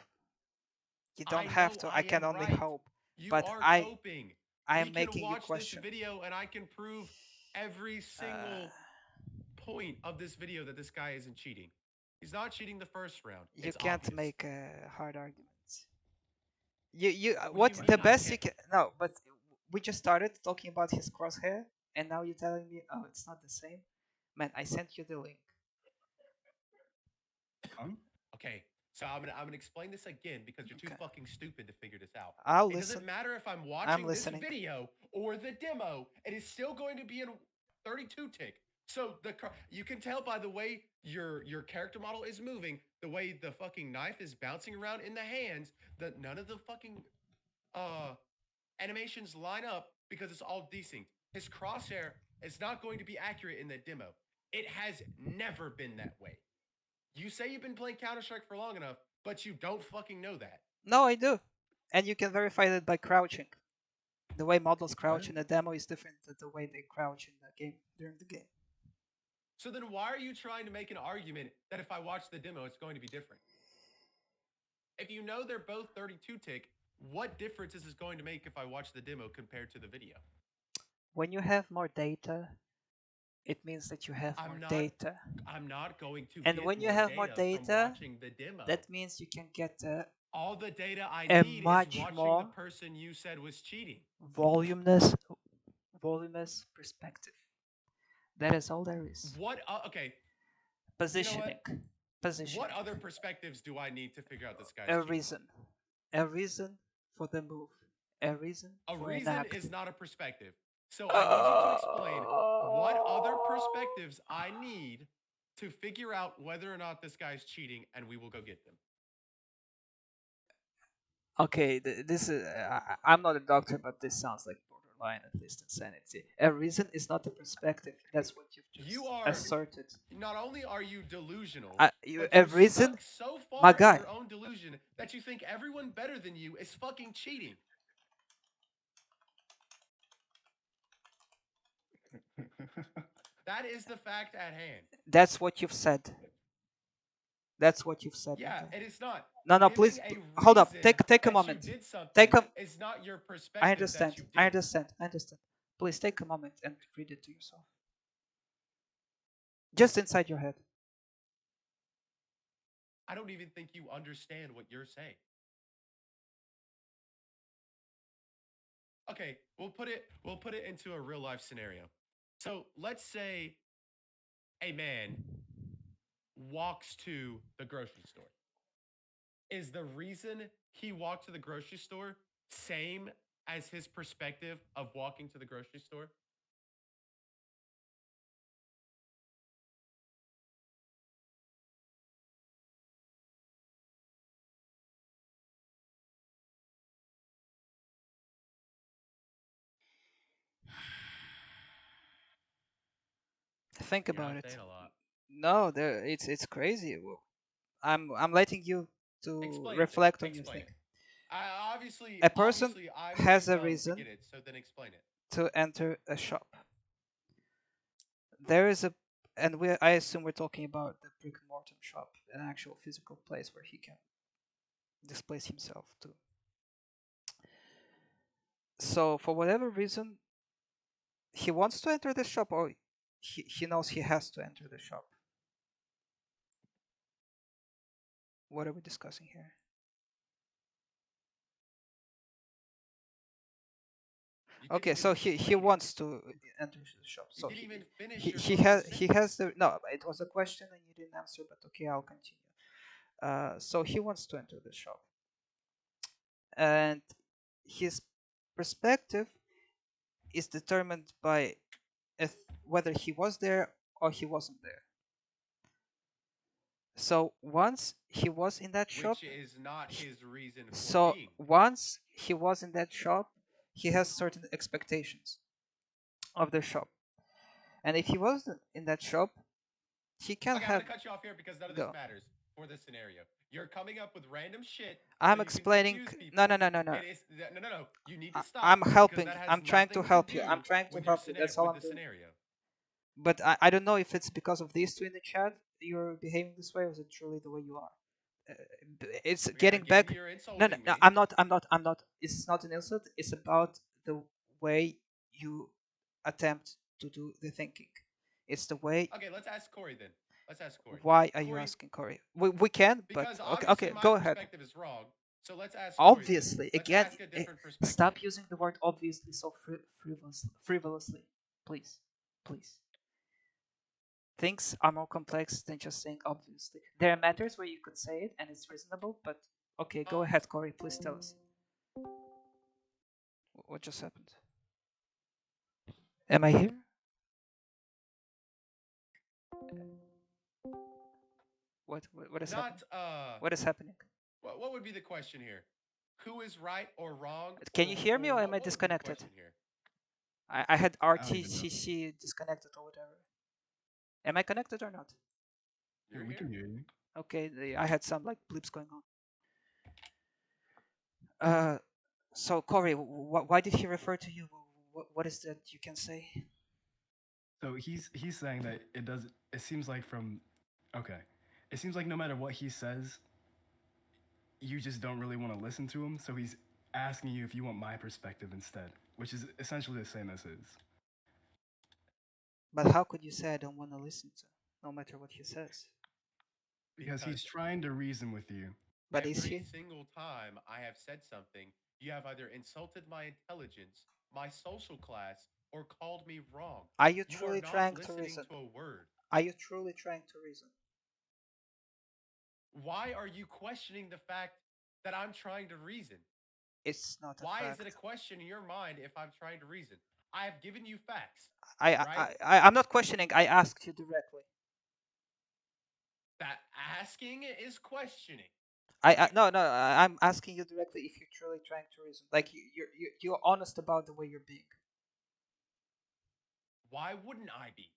you I don't have know to. I I can am only right. hope. You But are I coping. I We am can making you watch this question. video and I can prove every Uh, single point of this video that this guy isn't cheating. He's not cheating the first round. you It's can't obvious. make hard arguments. You What do what you the mean I best you can't? can no, but we just started talking about his crosshair, and now you're telling me, oh, it's not the same. Man, I sent you the link. Okay, so I'm gonna explain this again because you're too Okay, fucking stupid to figure this out. I'll It doesn't listen. matter if I'm I'm watching this listening. video or the demo. It is still going to be in 32 tick. So you can tell by the way your character model is moving, the way the fucking knife is bouncing around in the hands, that none of the fucking uh animations line up because it's all desynced. His crosshair is not going to be accurate in the demo. It has never been that way. You say you've been playing Counter Strike for long enough, but you don't fucking know that. No, I do. And you can verify that by crouching. The way models crouch What? in the demo is different than the way they crouch in the game during the game. So then why are you trying to make an argument that if I watch the demo, it's going to be different? If you know they're both 32 tick, what difference is this going to make if I watch the demo compared to the video? When you have more data, it means that you have more I'm not data. I'm not going to And get when you more have more data from data, watching the demo. that means you can get All the data I a need is much watching the more person you said was cheating. voluminous voluminous perspective. That is all there is. What okay, you know Positioning. what? What Positioning. other perspectives do I need to figure out this guy's A cheating? reason. A reason for the move. A reason A for an reason act. is not a perspective. So I need you to explain what other perspectives I need to figure out whether or not this guy's cheating, and we will go get them. Okay, this is. I'm not a doctor, but this sounds like borderline, at least insanity. A reason is not a perspective. That's what you've just You are asserted. not only are you delusional, but A you're reason, stuck so my far in guy. your own delusion that you think everyone better than you is fucking cheating. That is the fact at hand. That's what you've said. That's what you've said, my Yeah, guy. it is not. No, no, Giving please a hold up. reason Take a that you moment. did Take something a. is not your I perspective that understand. you I did. understand. I understand. Please take a moment and read it to yourself. Just inside your head. I don't even think you understand what you're saying. Okay, we'll put it into a real life scenario. So let's say a man walks to the grocery store. Is the reason he walked to the grocery store same as his perspective of walking to the grocery store? Think You're about not it. saying a lot. No, there. It's crazy. I'm letting you to Explain it then. reflect on your Explain thing. it. I A person obviously I'm too has a dumb to reason get it, so then explain it. to enter a shop. There is a, and I assume we're talking about the brick and mortar shop, an actual physical place where he can display himself to. So for whatever reason, he wants to enter the shop, or he knows he has to enter the shop. What are we discussing here? You didn't Okay, even so he explain it. wants to enter the shop. You So didn't even finish he your he fucking has he has sentence. the no. It was a question and you didn't answer, but okay, I'll continue. So he wants to enter the shop, and his perspective is determined by if whether he was there or he wasn't there. So once he was in that shop, Which is not he- his reason for so being there. once he was in that shop, he has certain expectations of the shop, and if he wasn't in that shop, he can Okay, I'm have gonna cut you off here because none of this go. matters for this scenario. You're coming up with random shit so I'm you can explaining. confuse No, people. no, no, no, no. It is no, no, no. You need to I'm stop because helping. that has I'm trying to nothing to help you. I'm do trying to with your help you. That's all with I'm the doing. scenario. But I don't know if it's because of these two in the chat you're behaving this way, or is it truly the way you are? Uh, it's Yeah, getting again, back. you're No, no, insulting no. me. I'm not. It's not an insult. It's about the way you attempt to do the thinking. It's the way. Okay, let's ask Corey then. Let's ask Corey. Why are you Corey, asking Corey? We can, but because okay, obviously okay, my go ahead. perspective is wrong. So let's ask Corey then. Obviously, Let's again, ask a different perspective. stop using the word obviously so frivolously, please, please. Things are more complex than just saying obviously. There are matters where you could say it and it's reasonable, but okay, go ahead, Corey. Please tell us what just happened. Am I here? What is happening? Not What is happening? what would be the question here? Who is right or wrong, Can you hear me, or am I what would be the disconnected? question here? I had I don't even know. RTCC disconnected or whatever. Am I connected or not? Yeah, You're we can here. hear you. Okay, I had some like blips going on. Uh, so Corey, why did he refer to you? What is that you can say? So he's saying that it does. It seems like from, okay, it seems like no matter what he says, you just don't really want to listen to him. So he's asking you if you want my perspective instead, which is essentially the same as his. But how could you say I don't want to listen to, no matter what he says? Because he's Because trying to reason with you. But is every he? single time I have said something, you have either insulted my intelligence, my social class, or called me wrong. Are you You are truly not trying to listening reason? to a word. Are you truly trying to reason? Why are you questioning the fact that I'm trying to reason? It's not a Why is fact. it a question in your mind if I'm trying to reason? I have given you facts, I, right? I'm not questioning. I asked you directly. That asking is questioning. No, I'm asking you directly if you're truly trying to reason. Like you're honest about the way you're being. Why wouldn't I be?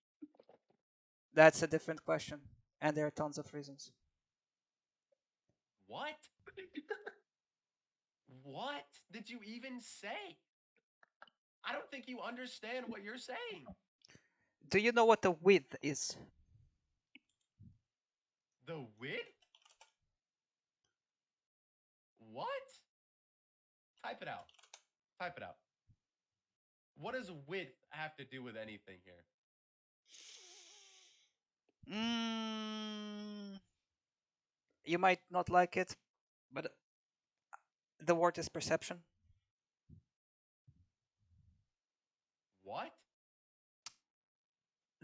That's a different question, and there are tons of reasons. What? What did you even say? I don't think you understand what you're saying. Do you know what the width is? The width? What? Type it out. Type it out. What does width have to do with anything here? Mm, you might not like it, but the word is perception. What?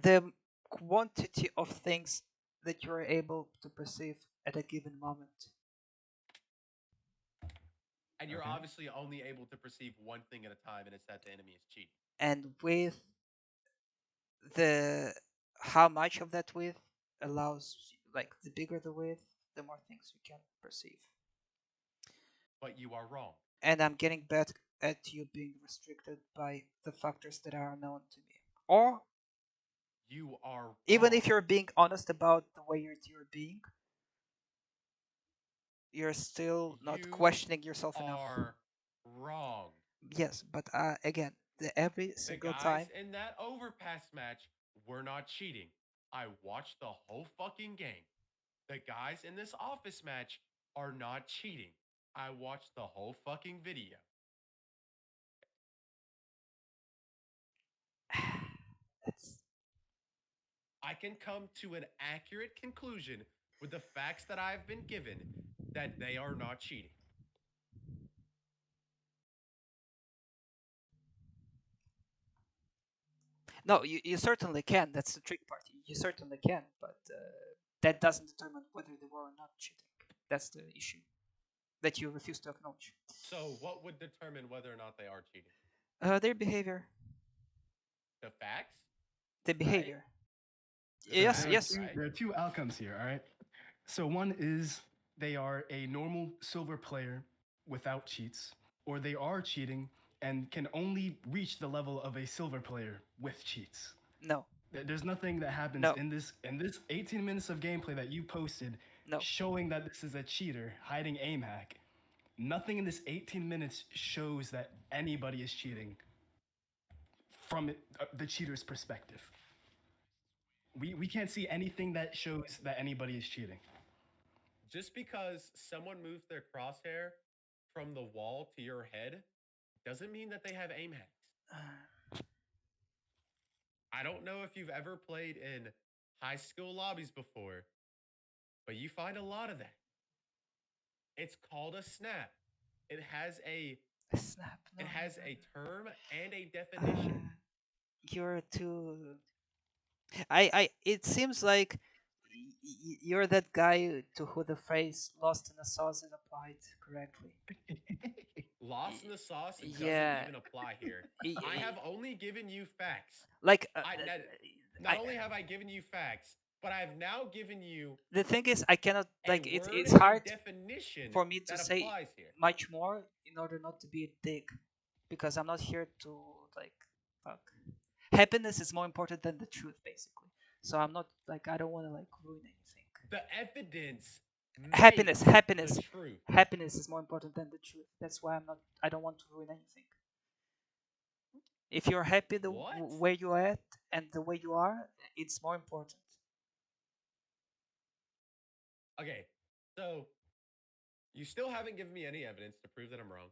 The quantity of things that you're able to perceive at a given moment. And you're Okay. obviously only able to perceive one thing at a time, and it's that the enemy is cheating. And with the how much of that width allows, like the bigger the width, the more things you can perceive. But you are wrong. And I'm getting back at you being restricted by the factors that are known to me. Or You are even wrong. if you're being honest about the way you're being, you're still not You questioning yourself enough. are wrong. Yes, but again, every The single guys time. in that overpass match were not cheating. I watched the whole fucking game. The guys in this office match are not cheating. I watched the whole fucking video. That's, I can come to an accurate conclusion with the facts that I've been given that they are not cheating. no, you certainly can. That's the trick part. You certainly can, but that doesn't determine whether they were or not cheating. That's the issue that you refuse to acknowledge. So, what would determine whether or not they are cheating? Their behavior. The facts? The behavior. The So Yes, facts, there are yes. two right? there are two outcomes here. All right. So one is they are a normal silver player without cheats, or they are cheating and can only reach the level of a silver player with cheats. No, There's nothing that happens no, in this 18 minutes of gameplay that you posted no. showing that this is a cheater hiding aim hack. Nothing in this 18 minutes shows that anybody is cheating from the cheater's perspective. We can't see anything that shows that anybody is cheating. Just because someone moves their crosshair from the wall to your head doesn't mean that they have aim hacks. I don't know if you've ever played in high school lobbies before, but you find a lot of that. It's called a snap. It has a Snap. No, it no, has no, a term and a no. definition. You're too. It seems like you're that guy to who the phrase "lost in the sauce" is applied correctly. Lost in Y- the sauce doesn't Yeah. even apply here. y- I y- have only given you facts. Like, Not I. only have I given you facts, but I've now given you The thing is, I cannot a like it's word it's and hard definition for me to that say applies here. much more in order not to be a dick, because I'm not here to like fuck. Happiness is more important than the truth, basically. So I'm not like I don't want to like ruin anything. The evidence Happiness, makes the happiness, truth. happiness is more important than the truth. That's why I'm not. I don't want to ruin anything. If you're happy What? where you at and the way you are, it's more important. Okay, so you still haven't given me any evidence to prove that I'm wrong.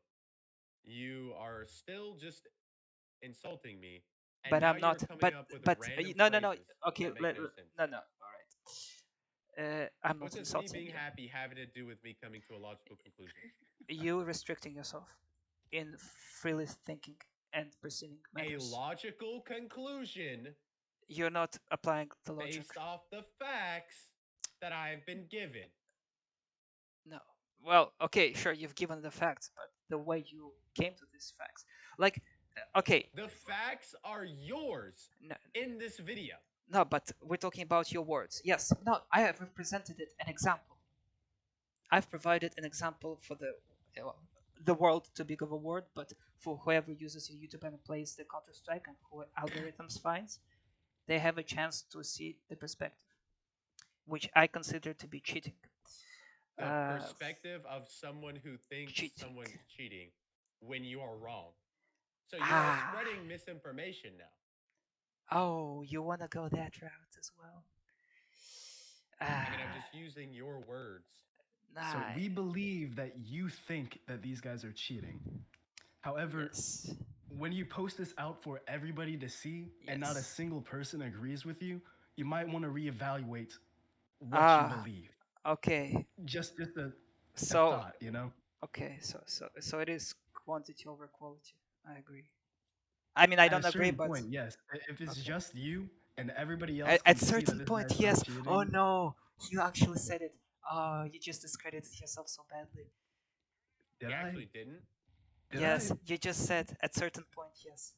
You are still just insulting me, and But now I'm you're not. coming up with random No, no, no. phrases Okay, that make no sense. no, no. All right. I'm What not does me insulting being you. happy having to do with me coming to a logical conclusion? You restricting yourself in freely thinking and perceiving A matters. logical conclusion You're not applying the logic. based off the facts that I've been given. No. Well, okay, sure, you've given the facts, but the way you came to these facts, like, okay, The facts are yours no, in this video. no, but we're talking about your words. Yes, no, I have represented it an example. I've provided an example for the world too big of a word, but for whoever uses your YouTube and plays the Counter-Strike and who algorithms finds, they have a chance to see the perspective, which I consider to be cheating. The Uh, perspective of someone who thinks cheating. someone's cheating when you are wrong. So you are Ah. spreading misinformation now. Oh, you wanna go that route as well? I mean, I'm Ah, just using your words. So nice. we believe that you think that these guys are cheating. However, Yes. when you post this out for everybody to see and not a Yes. single person agrees with you, you might want to reevaluate what you Ah, believe. okay. Just a So, thought, you know? okay, so it is quantity over quality. I agree. I mean, I At a don't agree, certain but point, yes. If it's okay. just you and everybody else At can see that certain this point, guy's not yes. Oh cheating, no, you actually said it. Oh, you just discredited yourself so badly. did He I? actually didn't. Did I? Yes, you just said at certain point, yes.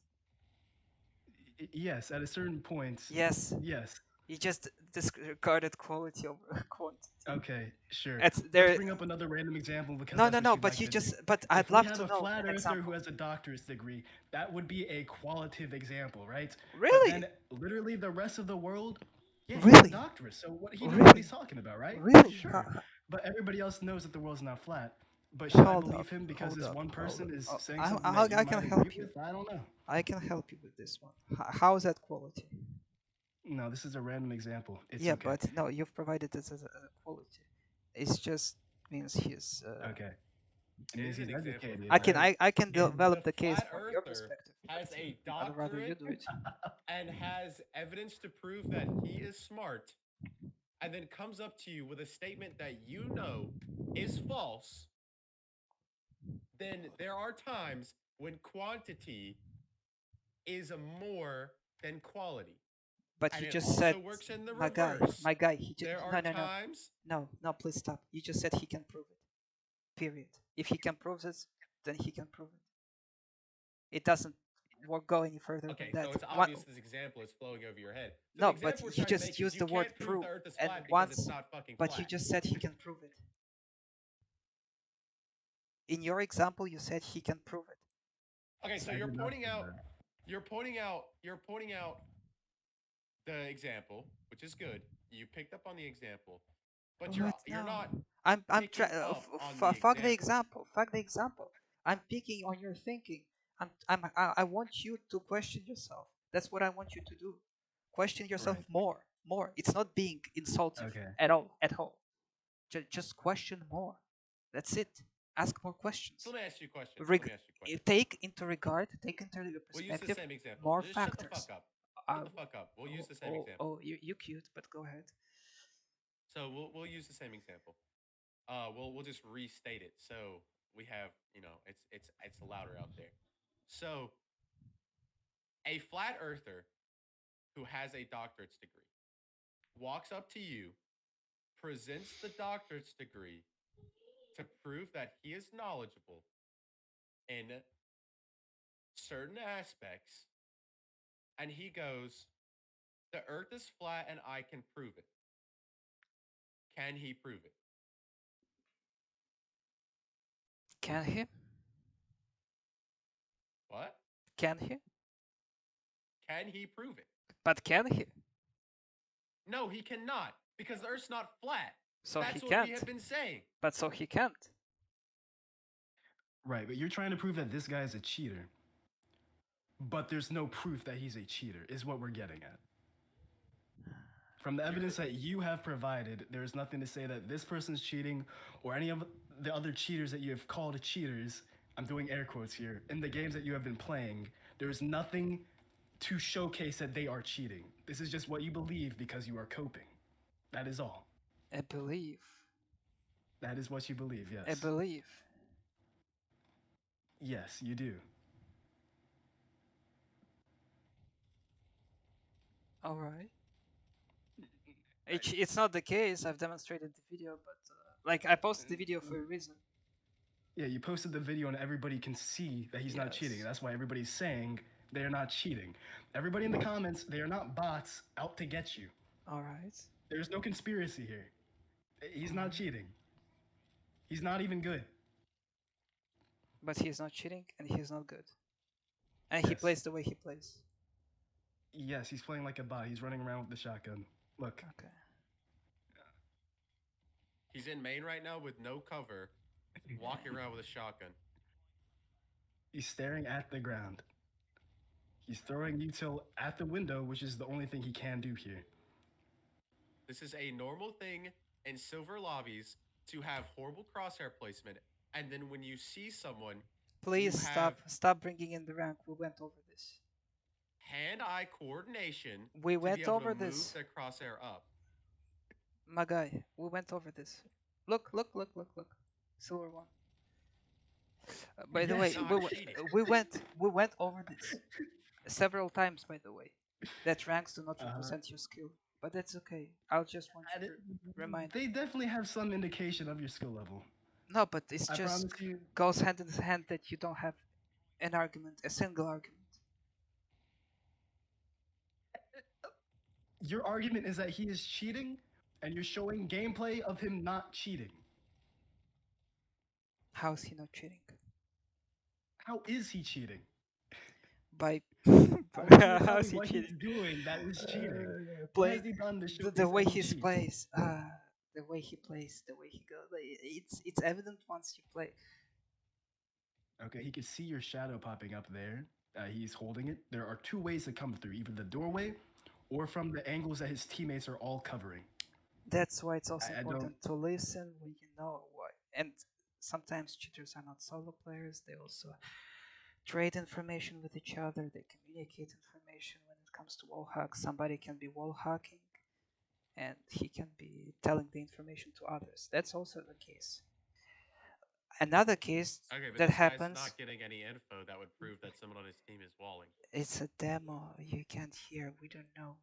Yes, at a certain point, Yes, yes. you just discarded quality over quantity. Okay, sure. It's Let's there. bring up another random example because No, that's no, what no. you But like you to do. just. But I'd If we love have to a know flat an earther who example. has a doctorate degree, that would be a qualitative example, right? But Really, then literally the rest of the world, yeah, he has a really, doctorate, so what he knows what he's really, talking about, right? really. Sure. But everybody else knows that the world's not flat. But should I Hold up, believe him because hold this up, one hold person up. is Oh, saying something that you I might can agree help you. with? I don't know. I can help you with this one. How is that quality? No, this is a random example. It's Yeah, okay. but no, you've provided this as a quality. It's just means he's. Okay. It It means is an he's example of educated, I can right? I can if the develop the case flat from your earther perspective, but has a I'd rather you doctorate do it. and has evidence to prove that he is smart, and then comes up to you with a statement that you know is false, then there are times when quantity is more than quality. But And you it just said, also works in the reverse. my guy, he just There are no, no, no, times. no, no. Please stop. You just said he can prove it. Period. If he can prove this, then he can prove it. It doesn't go any further than Okay, that. so it's One, obvious this example is flowing over your head. So the no, but example we're he trying to just make is used you the word can't prove the prove, earth is and flat because it's once, not fucking but you flat. just said he can prove it. In your example, you said he can prove it. Okay, so I you're did not pointing say out that. you're pointing out the example, which is good. You picked up on the example, but you're What? you're No. not I'm picking trying. up on the Fuck the example. example. Fuck the example. I'm picking on your thinking. I want you to question yourself. That's what I want you to do. Question yourself Right. more. more. It's not being insultive Okay. at all. At all. Just question more. That's it. Ask more questions. So let me ask you a question. Reg- take into regard, take into your We'll use the perspective same example. more Just shut the factors. fuck up. Shut the fuck up. We'll use the same example. Oh, you cute, but go ahead. So we'll use the same example. We'll just restate it so we have it's louder out there. So a flat earther who has a doctorate's degree walks up to you, presents the doctorate's degree to prove that he is knowledgeable in certain aspects, and he goes, "The earth is flat and I can prove it." Can he prove it? Can he? What? Can he? Can he prove it? But can he? No, he cannot, because the earth's not flat. So That's he what can't. we have been saying. But so he can't. Right, but you're trying to prove that this guy is a cheater. But there's no proof that he's a cheater, is what we're getting at. From the evidence that you have provided, there is nothing to say that this person's cheating or any of the other cheaters that you have called cheaters. I'm doing air quotes here. In the games that you have been playing, there is nothing to showcase that they are cheating. This is just what you believe because you are coping. That is all. I believe. That is what you believe, yes. I believe. Yes, you do. All right. It's not the case. I've demonstrated the video, but like I posted the video for a reason. Yeah, you posted the video and everybody can see that he's not cheating. Yes. That's why everybody's saying they're not cheating. Everybody in the comments, they are not bots out to get you. All right. There's no conspiracy here. He's not cheating. He's not even good. But he's not cheating and he's not good. And he Yes. plays the way he plays. Yes, he's playing like a bot. He's running around with the shotgun. Look. Okay. He's in main right now with no cover, walking around with a shotgun. He's staring at the ground. He's throwing util at the window, which is the only thing he can do here. This is a normal thing in silver lobbies to have horrible crosshair placement, and then when you see someone, Please you stop bringing in the rank. We went over this. hand-eye coordination We to went be able over to this. move the crosshair up. My guy, we went over this. Look. Silver one. By the way, Yes, not cheating. we went over this several times. By the way, that ranks do not represent your skill, but that's okay. I'll just want you to remind. They definitely have some indication of your skill level. No, but it's I just promise you. goes hand in hand that you don't have an argument, a single argument. Your argument is that he is cheating, and you're showing gameplay of him not cheating. How is he not cheating? How is he cheating? By Tell how me is he what cheating? he's doing that is cheating. What Play has he done to show the way he plays. The way he plays, the way he goes. It's evident once you play. Okay, he can see your shadow popping up there. He's holding it. There are two ways to come through, either the doorway or from the angles that his teammates are all covering. That's why it's also I important to listen when you know why. And sometimes cheaters are not solo players. They also trade information with each other. They communicate information when it comes to wall hacks. Somebody can be wall hacking, and he can be telling the information to others. That's also the case. Another case Okay, but that this happens. guy's not getting any info that would prove that someone on his team is walling. It's a demo. You can't hear. We don't know.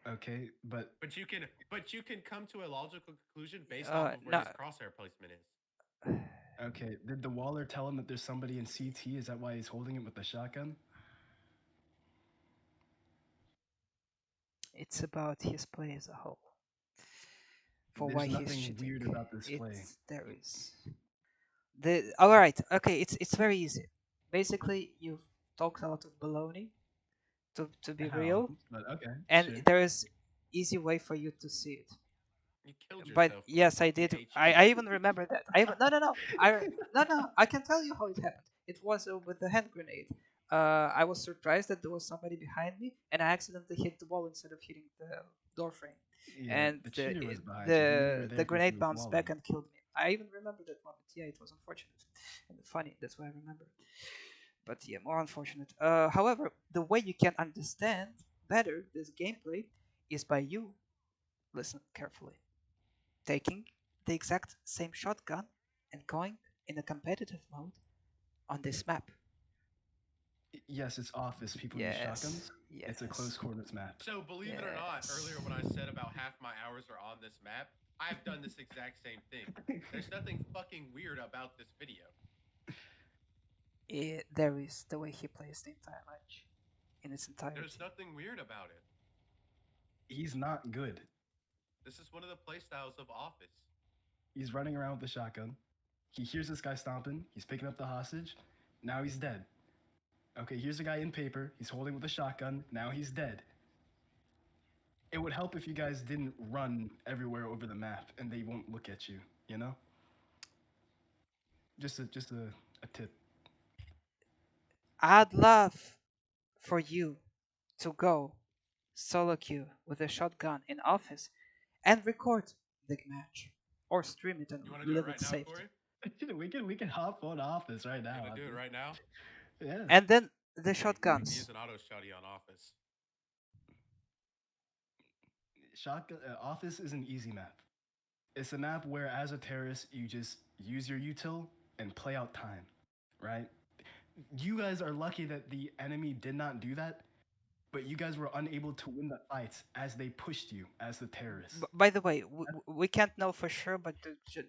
Okay, but you can come to a logical conclusion based off of where his crosshair placement is. okay, did the Waller tell him that there's somebody in CT? Is that why he's holding it with the shotgun? It's about his play as a whole. For There's why nothing he's cheating. weird about this play. There is. All right. Okay. It's very easy. Basically, you've talked a lot of baloney. To be real. But okay. And sure. there is easy way for you to see it. You killed yourself. But yes, I did. I even remember that. No. I can tell you how it happened. It was with the hand grenade. I was surprised that there was somebody behind me, and I accidentally hit the wall instead of hitting the door frame. Yeah, And the the cheater was behind you. He knew you were the there because he grenade was bounced back walling. and killed me. I even remember that moment. Yeah, it was unfortunate and funny. That's why I remember. But yeah, more unfortunate. However, the way you can understand better this gameplay is by you listen carefully, taking the exact same shotgun and going in a competitive mode on this map. Yes, it's office. People use Yes, shotguns. It's a close yes, quarters map. So believe it or not, yes. earlier when I said about half my hours are on this map, I've done this exact same thing. There's nothing fucking weird about this video. There is the way he plays the entire match in its There's entirety. nothing weird about it. He's not good. This is one of the playstyles of Office. He's running around with the shotgun. He hears this guy stomping. He's picking up the hostage. Now he's dead. Okay, here's a guy in paper. He's holding with a shotgun. Now he's dead. It would help if you guys didn't run everywhere over the map and they won't look at you, you know? Just a tip. I'd love for you to go solo queue with a shotgun in office and record the match or stream it and You want to do it live right it now, saved. Corey? We can hop on office right You now. gonna do it right now? Yeah. And then the Okay, we can use shotguns. an auto shotty on Office. Shotgun office is an easy map. It's a map where, as a terrorist, you just use your util and play out time, right? You guys are lucky that the enemy did not do that, but you guys were unable to win the fights as they pushed you as the terrorists. By the way, we can't know for sure, but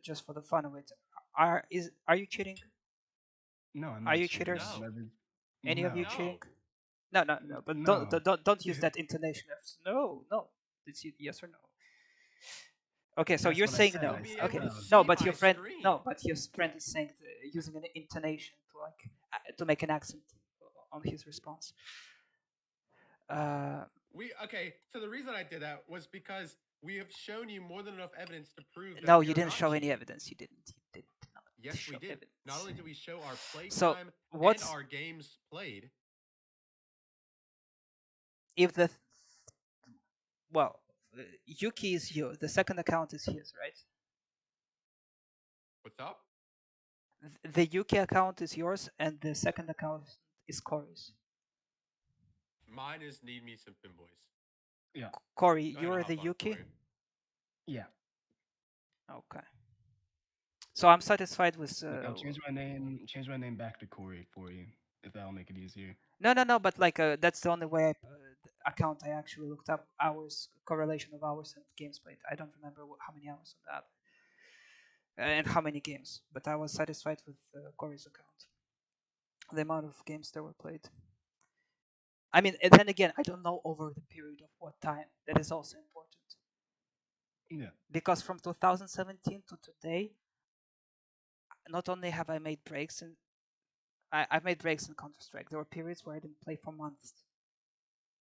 just for the fun of it, are you cheating? No, I'm Are not you cheating. cheaters? No. Any of you No, cheating? No. No, no, no. But no. don't use that intonation of no, no. It's yes or no. Okay, so That's you're what I saying said. You'll no. I be said able Okay, to no. no, see but my your friend, screen. no, but your friend is saying using an intonation to to make an accent on his response. Uh, Okay, so the reason I did that was because we have shown you more than enough evidence to prove that no, we you are didn't not show any cheating. evidence. You didn't. You did not Yes, we show did. Not evidence. only did we show our So playtime and what's our games played. if the well, Yuki is you. The second account is his, right? What's up? The Yuki account is yours, and the second account is Corey's. Mine is Need Me Some Pinboys. Yeah. Corey, Go ahead and you're the hop on, Yuki. Corey. Yeah. Okay. So I'm satisfied with. Look, I'll change my name. Change my name back to Corey for you, if that'll make it easier. No, no, no. But like, that's the only way account I actually looked up hours correlation of hours and games played. I don't remember how many hours on that and how many games, but I was satisfied with Corey's account. The amount of games that were played. I mean, and then again, I don't know over the period of what time. That is also important Yeah. because from 2017 to today, not only have I made breaks in, I've made breaks in Counter-Strike. There were periods where I didn't play for months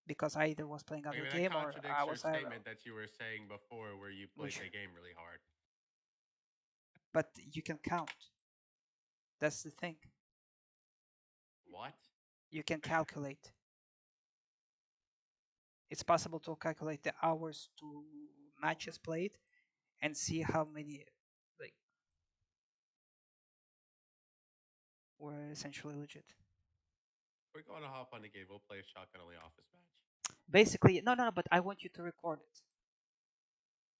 because I either was playing Okay, other but that game or I contradicts your was statement that you were saying before where you played which, the game really hard. but you can count. That's the thing. What? You can calculate. It's possible to calculate the hours to matches played and see how many like were essentially legit. We're going to hop on the game. We'll play a shotgun only office match. Basically, no, no, no. But I want you to record it.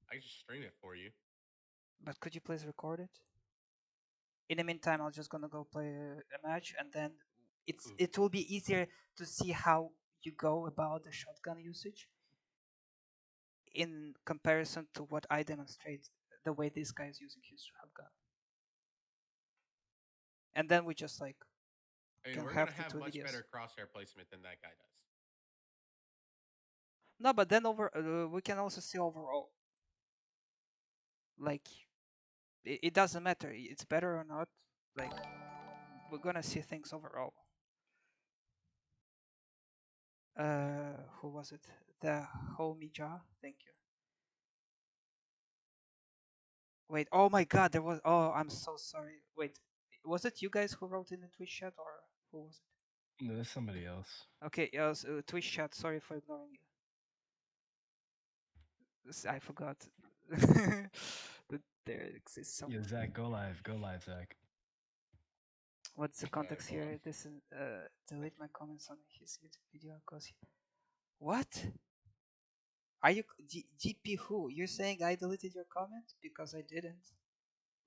I can just stream it for you. But could you please record it? In the meantime, I'm just gonna go play a match, and then it will be easier to see how you go about the shotgun usage in comparison to what I demonstrate the way this guy is using his shotgun. And then we just like I mean, can we're going have to the have two much videos. better crosshair placement than that guy does. No, but then we can also see overall. Like it doesn't matter. It's better or not. Like we're gonna see things overall. Who was it? The homie Ja. Thank you. Wait. Oh my God. There was. Oh, I'm so sorry. Wait. Was it you guys who wrote in the Twitch chat, or who was it? No, there's somebody else. Okay, Twitch chat. Sorry for ignoring you. I forgot that there exists Yeah, someone. Zach, go live, Zach. What's the context hold on. here? This is delete my comments on his YouTube video because what? Are you GP who? You're saying I deleted your comment because I didn't?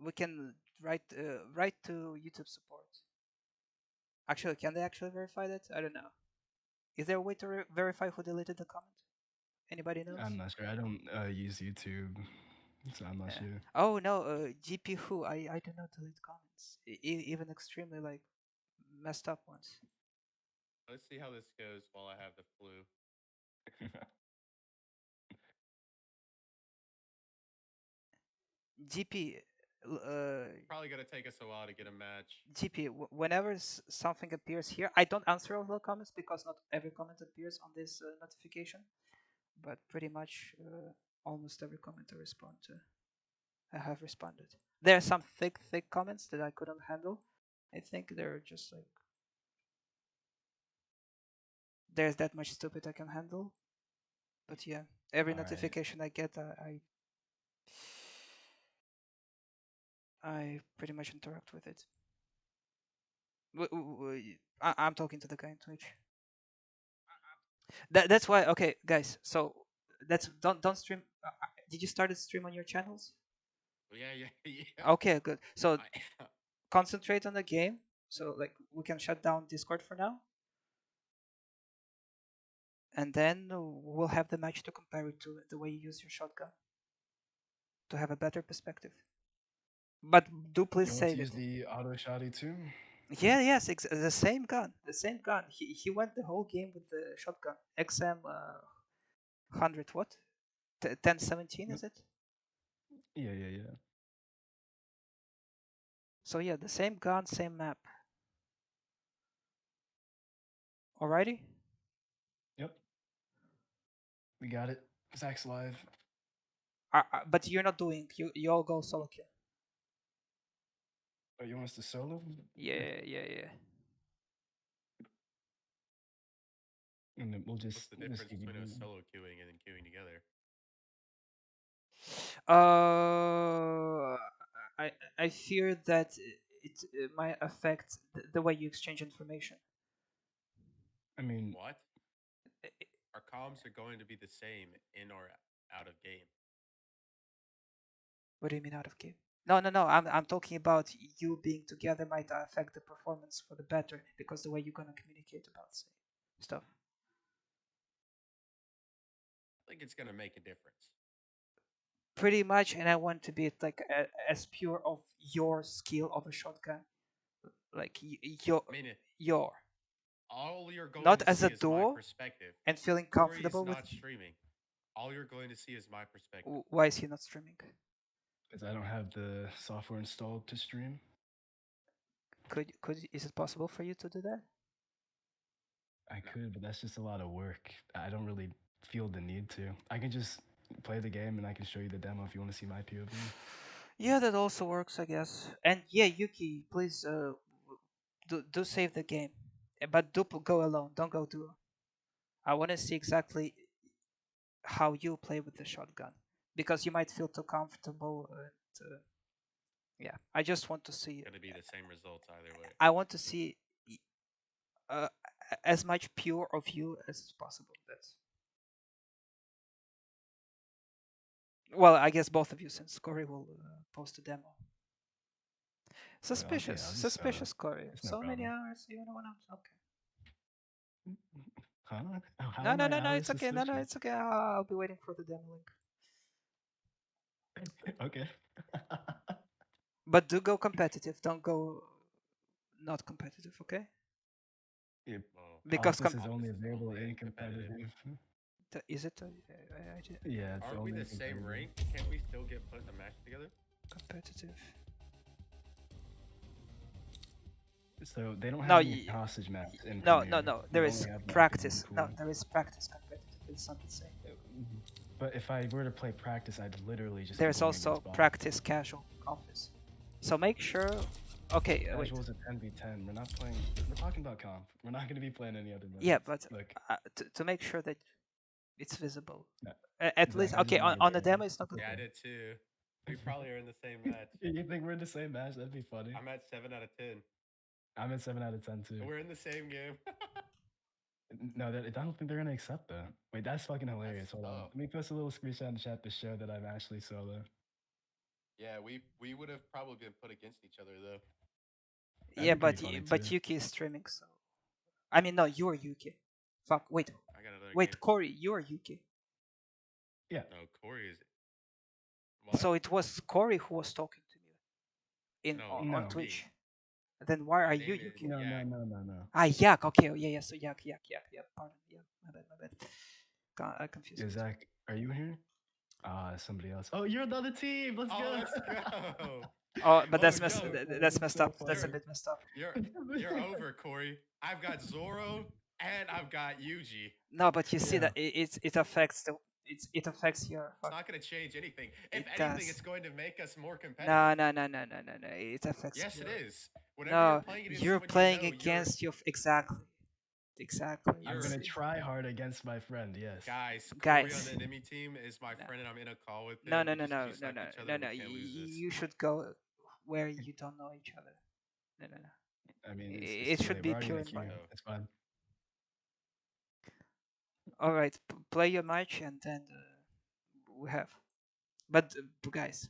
We can write to YouTube support. Actually, can they actually verify that? I don't know. Is there a way to verify who deleted the comment? Anybody knows? I'm not sure. I don't use YouTube, so I'm not sure. Oh no, GP who? I do not delete comments, even extremely like messed up ones. Let's see how this goes while I have the flu. GP, Probably gonna take us a while to get a match. GP. Whenever something appears here, I don't answer all the comments because not every comment appears on this notification, but pretty much almost every comment I respond to. I have responded. There are some thick comments that I couldn't handle. I think they're just like there's that much stupid I can handle. But yeah, every All right. notification I get, I pretty much interact with it. I'm talking to the guy in Twitch. That's why. Okay, guys. So that's don't stream. Did you start a stream on your channels? Yeah. Okay, good. So concentrate on the game. So like we can shut down Discord for now, and then we'll have the match to compare it to the way you use your shotgun to have a better perspective. But do please You want to save use it. the auto shotty too? Yeah, yes, the same gun, the same gun. He went the whole game with the shotgun XM 100 what? 1017 is it? Yeah. So yeah, the same gun, same map. Alrighty. Yep. We got it. Zach's live. But you're not doing. You all go solo kill. Oh, you want us to solo? Yeah. And then we'll What's just the difference give between you. a solo queuing and then queuing together? I fear that it might affect the way you exchange information. I mean, What? Our comms are going to be the same in or out of game. What do you mean out of game? No. I'm talking about you being together might affect the performance for the better because the way you're gonna communicate about stuff. I think it's gonna make a difference. Pretty much, and I want to be like as pure of your skill of a shotgun, like I mean, your all you're going not to as see a is my duo perspective. and feeling Corey is comfortable with. not streaming. All you're going to see is my perspective. Why is he not streaming? because I don't have the software installed to stream. Could is it possible for you to do that? I could, but that's just a lot of work. I don't really feel the need to. I can just play the game and I can show you the demo if you want to see my POV. Yeah, that also works, I guess. And yeah, Yuki, please do save the game, but do go alone. Don't go duo. I want to see exactly how you play with the shotgun because you might feel too comfortable. And, yeah, I just want to see. It's gonna be the same results either way. I want to see uh, as much pure of you as possible. That's well, I guess both of you, since Corey will post a demo. Suspicious, I'll just, suspicious Corey. it's no So many problem. hours, you don't want to. Okay. Huh? How No, am I no, hours it's okay. No, suspicious? it's okay. I'll be waiting for the demo link. Okay. But do go competitive. Don't go not competitive, okay? Yeah, Well, Because Office is only available in competitive. is it? Yeah, it's aren't only we in the same competitive. rank? Can't we still get put in a match together? Competitive. So they don't No, have any hostage maps in no. Premiere. There They is only have, like, practice. one No, pool. there is practice competitive. It's not the same. But if I were to play practice, I'd literally just. There's keep going also against bots. practice casual office. So make sure Okay, wait. Casual is a 10v10. We're not playing. We're talking about comp. We're not going to be playing any other Yeah, modes. but Look, to make sure that it's visible, no, at least Zach, I just okay want to on get the done. demo it's not It's good. Yeah, I okay. did too. We probably are in the same match. You think we're in the same match? That'd be funny. I'm at 7 out of 10. I'm at 7 out of 10 too. We're in the same game. No, I don't think they're gonna accept that. Wait, that's fucking hilarious. Hold on. tough. Let me post a little screenshot in the chat to show that I'm actually solo. Yeah, we would have probably been put against each other though. Yeah, That'd be pretty funny but too. Yuki is streaming, so I mean no, you're Yuki. Fuck, wait, I got another wait, game. Corey, you're Yuki. Yeah. No, Corey is. What? So it was Corey who was talking to me in No, on No. Twitch. me. Then why My are you name is Yuki? No, no, Yak. no, no, no. Ah, Yak. Okay, oh, yeah. So Yak. Yeah. Pardon. Yeah, my bad. I confused. Yeah, Zach, are you here? Somebody else. Oh, you're another team. Let's Oh, go. let's go. Oh, but Oh, that's yo, that's messed so up. That's a funny. bit messed up. You're over, Corey. I've got Zoro and I've got Yuji. No, but you see Yeah. that it affects it affects your. It's not going to change anything. If It anything, does. it's going to make us more competitive. No. It affects. Yes, it your, is. Whenever No, you're playing against you're someone playing you know, against your exactly. I'm You're- gonna try hard against my friend. Yes. guys. Corey on Guys. the enemy team is my No. friend, and I'm in a call with him. No. We just like each other. We can't lose this. You should go where you don't know each other. No. I mean, It too should late. be We're already in pure a queue. environment. It's fine. All right, play your match and then we have. But guys,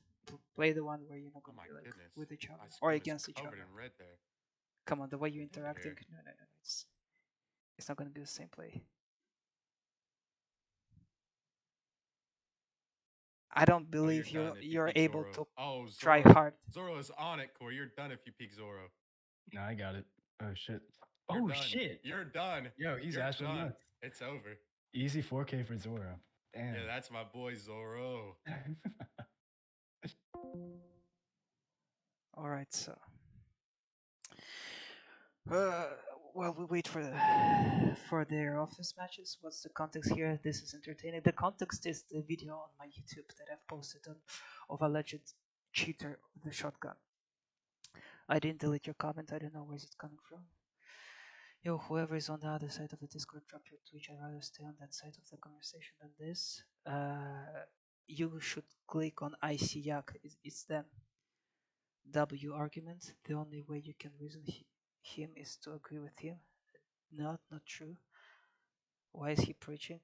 play the one where you're not Oh gonna my be like goodness. with each other My or screen is against each covered other. in red there. Come on, the way you're What did interacting. here? No. It's not gonna be the same play. I don't Oh, you're believe done if you you're peek able Zoro. to Oh, try Zoro. hard. Zoro is on it, Corey. You're done if you peek Zoro. No, I got it. Oh shit. You're Oh done. shit. You're done. Yo, he's You're actually done. nuts. It's over. Easy 4K for Zoro. Damn. Yeah, that's my boy Zoro. All right, so. While we wait for their office matches, what's the context here? This is entertaining. The context is the video on my YouTube that I've posted of alleged cheater with the shotgun. I didn't delete your comment. I don't know where's it coming from. Yo, whoever is on the other side of the Discord, drop your Twitch. I'd rather stay on that side of the conversation than this. You should click on ICYAC. It's them. W argument. The only way you can reason him is to agree with him. Not true. Why is he preaching?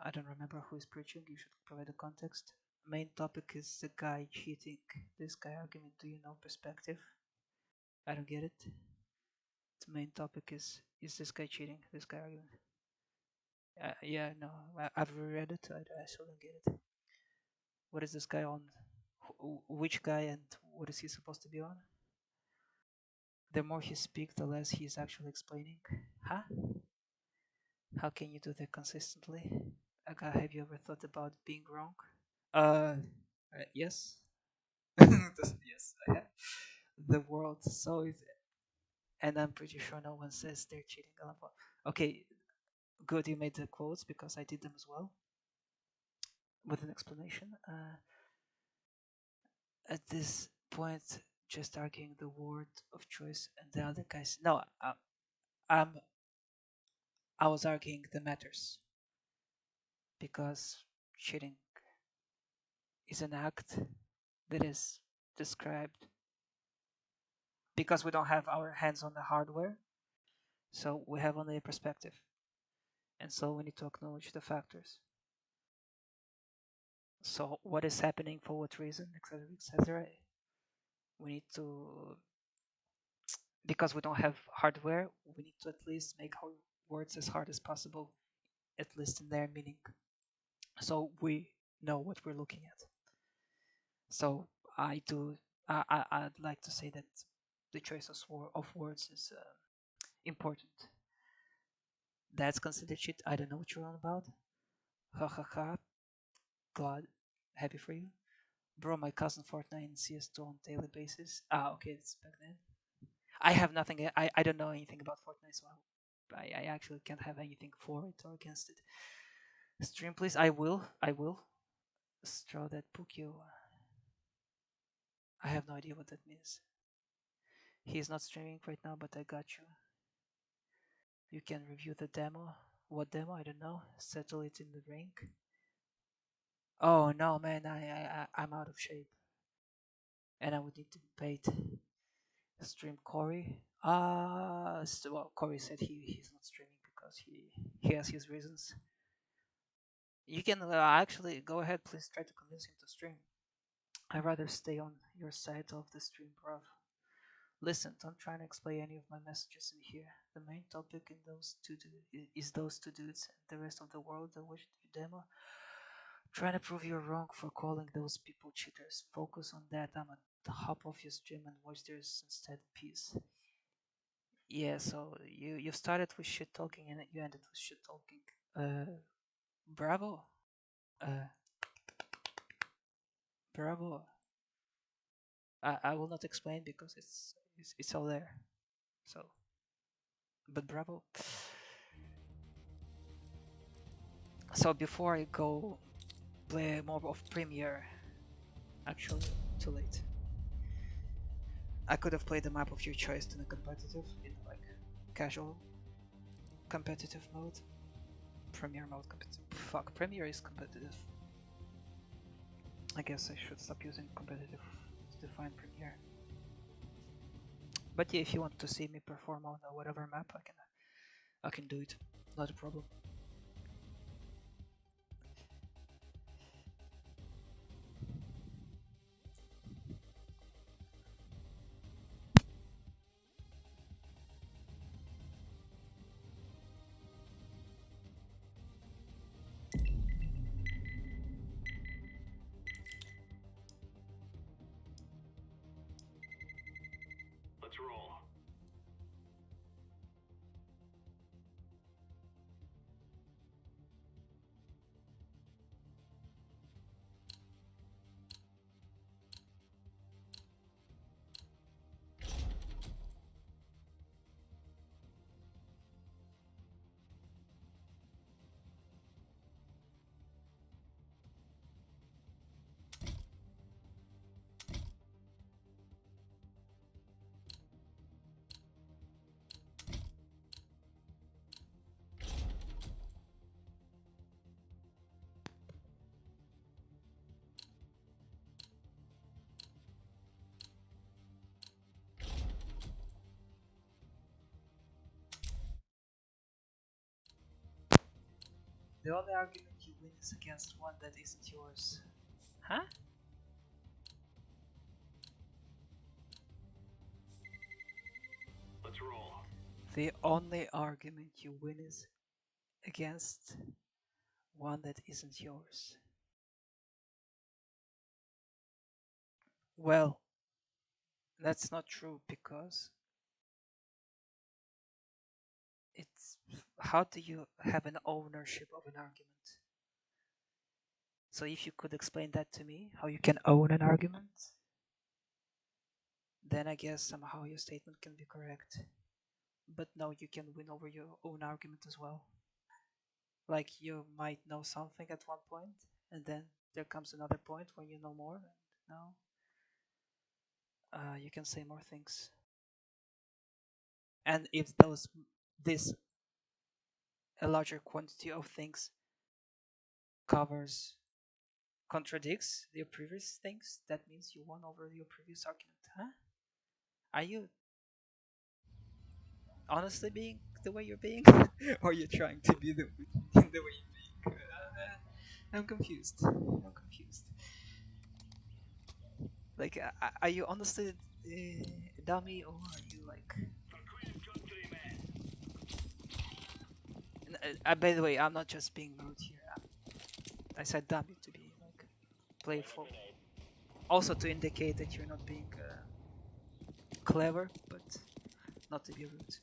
I don't remember who is preaching. You should provide the context. Main topic is the guy cheating. This guy argument. Do you know perspective? I don't get it. The main topic is this guy cheating? This guy argument. Yeah, no, I've read it. I still don't get it. What is this guy on? Which guy and what is he supposed to be on? The more he speaks, the less he is actually explaining. Huh? How can you do that consistently? Have you ever thought about being wrong? Yes. Yes, I have. The world so is, and I'm pretty sure no one says they're cheating. Okay, good you made the quotes because I did them as well with an explanation. At this point, just arguing the word of choice and the other guys. No, I'm I was arguing the matters because cheating is an act that is described because we don't have our hands on the hardware, so we have only a perspective, and so we need to acknowledge the factors. So what is happening for what reason, etc. We need to, because we don't have hardware, we need to at least make our words as hard as possible, at least in their meaning, so we know what we're looking at. So I'd like to say that the choice of words is important. That's considered cheat. I don't know what you're on about. Ha ha ha. Glad, happy for you, bro. My cousin Fortnite and CS2 on daily basis. Ah, okay, it's back then. I have nothing. I don't know anything about Fortnite, so I actually can't have anything for it or against it. Stream, please. I will. Straw that Pukio. I have no idea what that means. He's not streaming right now, but I got you. You can review the demo. What demo? I don't know. Settle it in the ring. Oh no, man! I'm out of shape, and I would need to be paid. Stream Corey. Well, Corey said he's not streaming because he has his reasons. You can actually go ahead. Please try to convince him to stream. I'd rather stay on your side of the stream, bruv. Listen, don't try to explain any of my messages in here. The main topic in those two dudes and the rest of the world that watched your demo. Trying to prove you're wrong for calling those people cheaters. Focus on that. I'm at hop off your stream and watch theirs instead. Peace. Yeah, so you started with shit talking and you ended with shit talking. Bravo. Uh, bravo. I will not explain because it's all there. So, but bravo. So before I go play more of Premiere, actually too late. I could have played the map of your choice in a competitive, in like casual competitive mode. Premiere mode competitive. Fuck, Premiere is competitive. I guess I should stop using competitive to define Premiere. But yeah, if you want to see me perform on whatever map, I can do it. Not a problem. Let's roll. The only argument you win is against one that isn't yours. Huh? Let's roll. The only argument you win is against one that isn't yours. Well, that's not true because it's how do you have an ownership of an argument? So if you could explain that to me, how you can own an argument, then I guess somehow your statement can be correct. But no, you can win over your own argument as well. Like you might know something at one point, and then there comes another point when you know more, and now you can say more things. And if this a larger quantity of things contradicts your previous things, that means you won over your previous argument, huh? Are you honestly being the way you're being, or are you trying to be the way you're being? I'm confused. I'm confused. Like, are you honestly dummy, or are you like? By the way, I'm not just being rude here. I said dummy to be like playful. Also to indicate that you're not being clever, but not to be rude.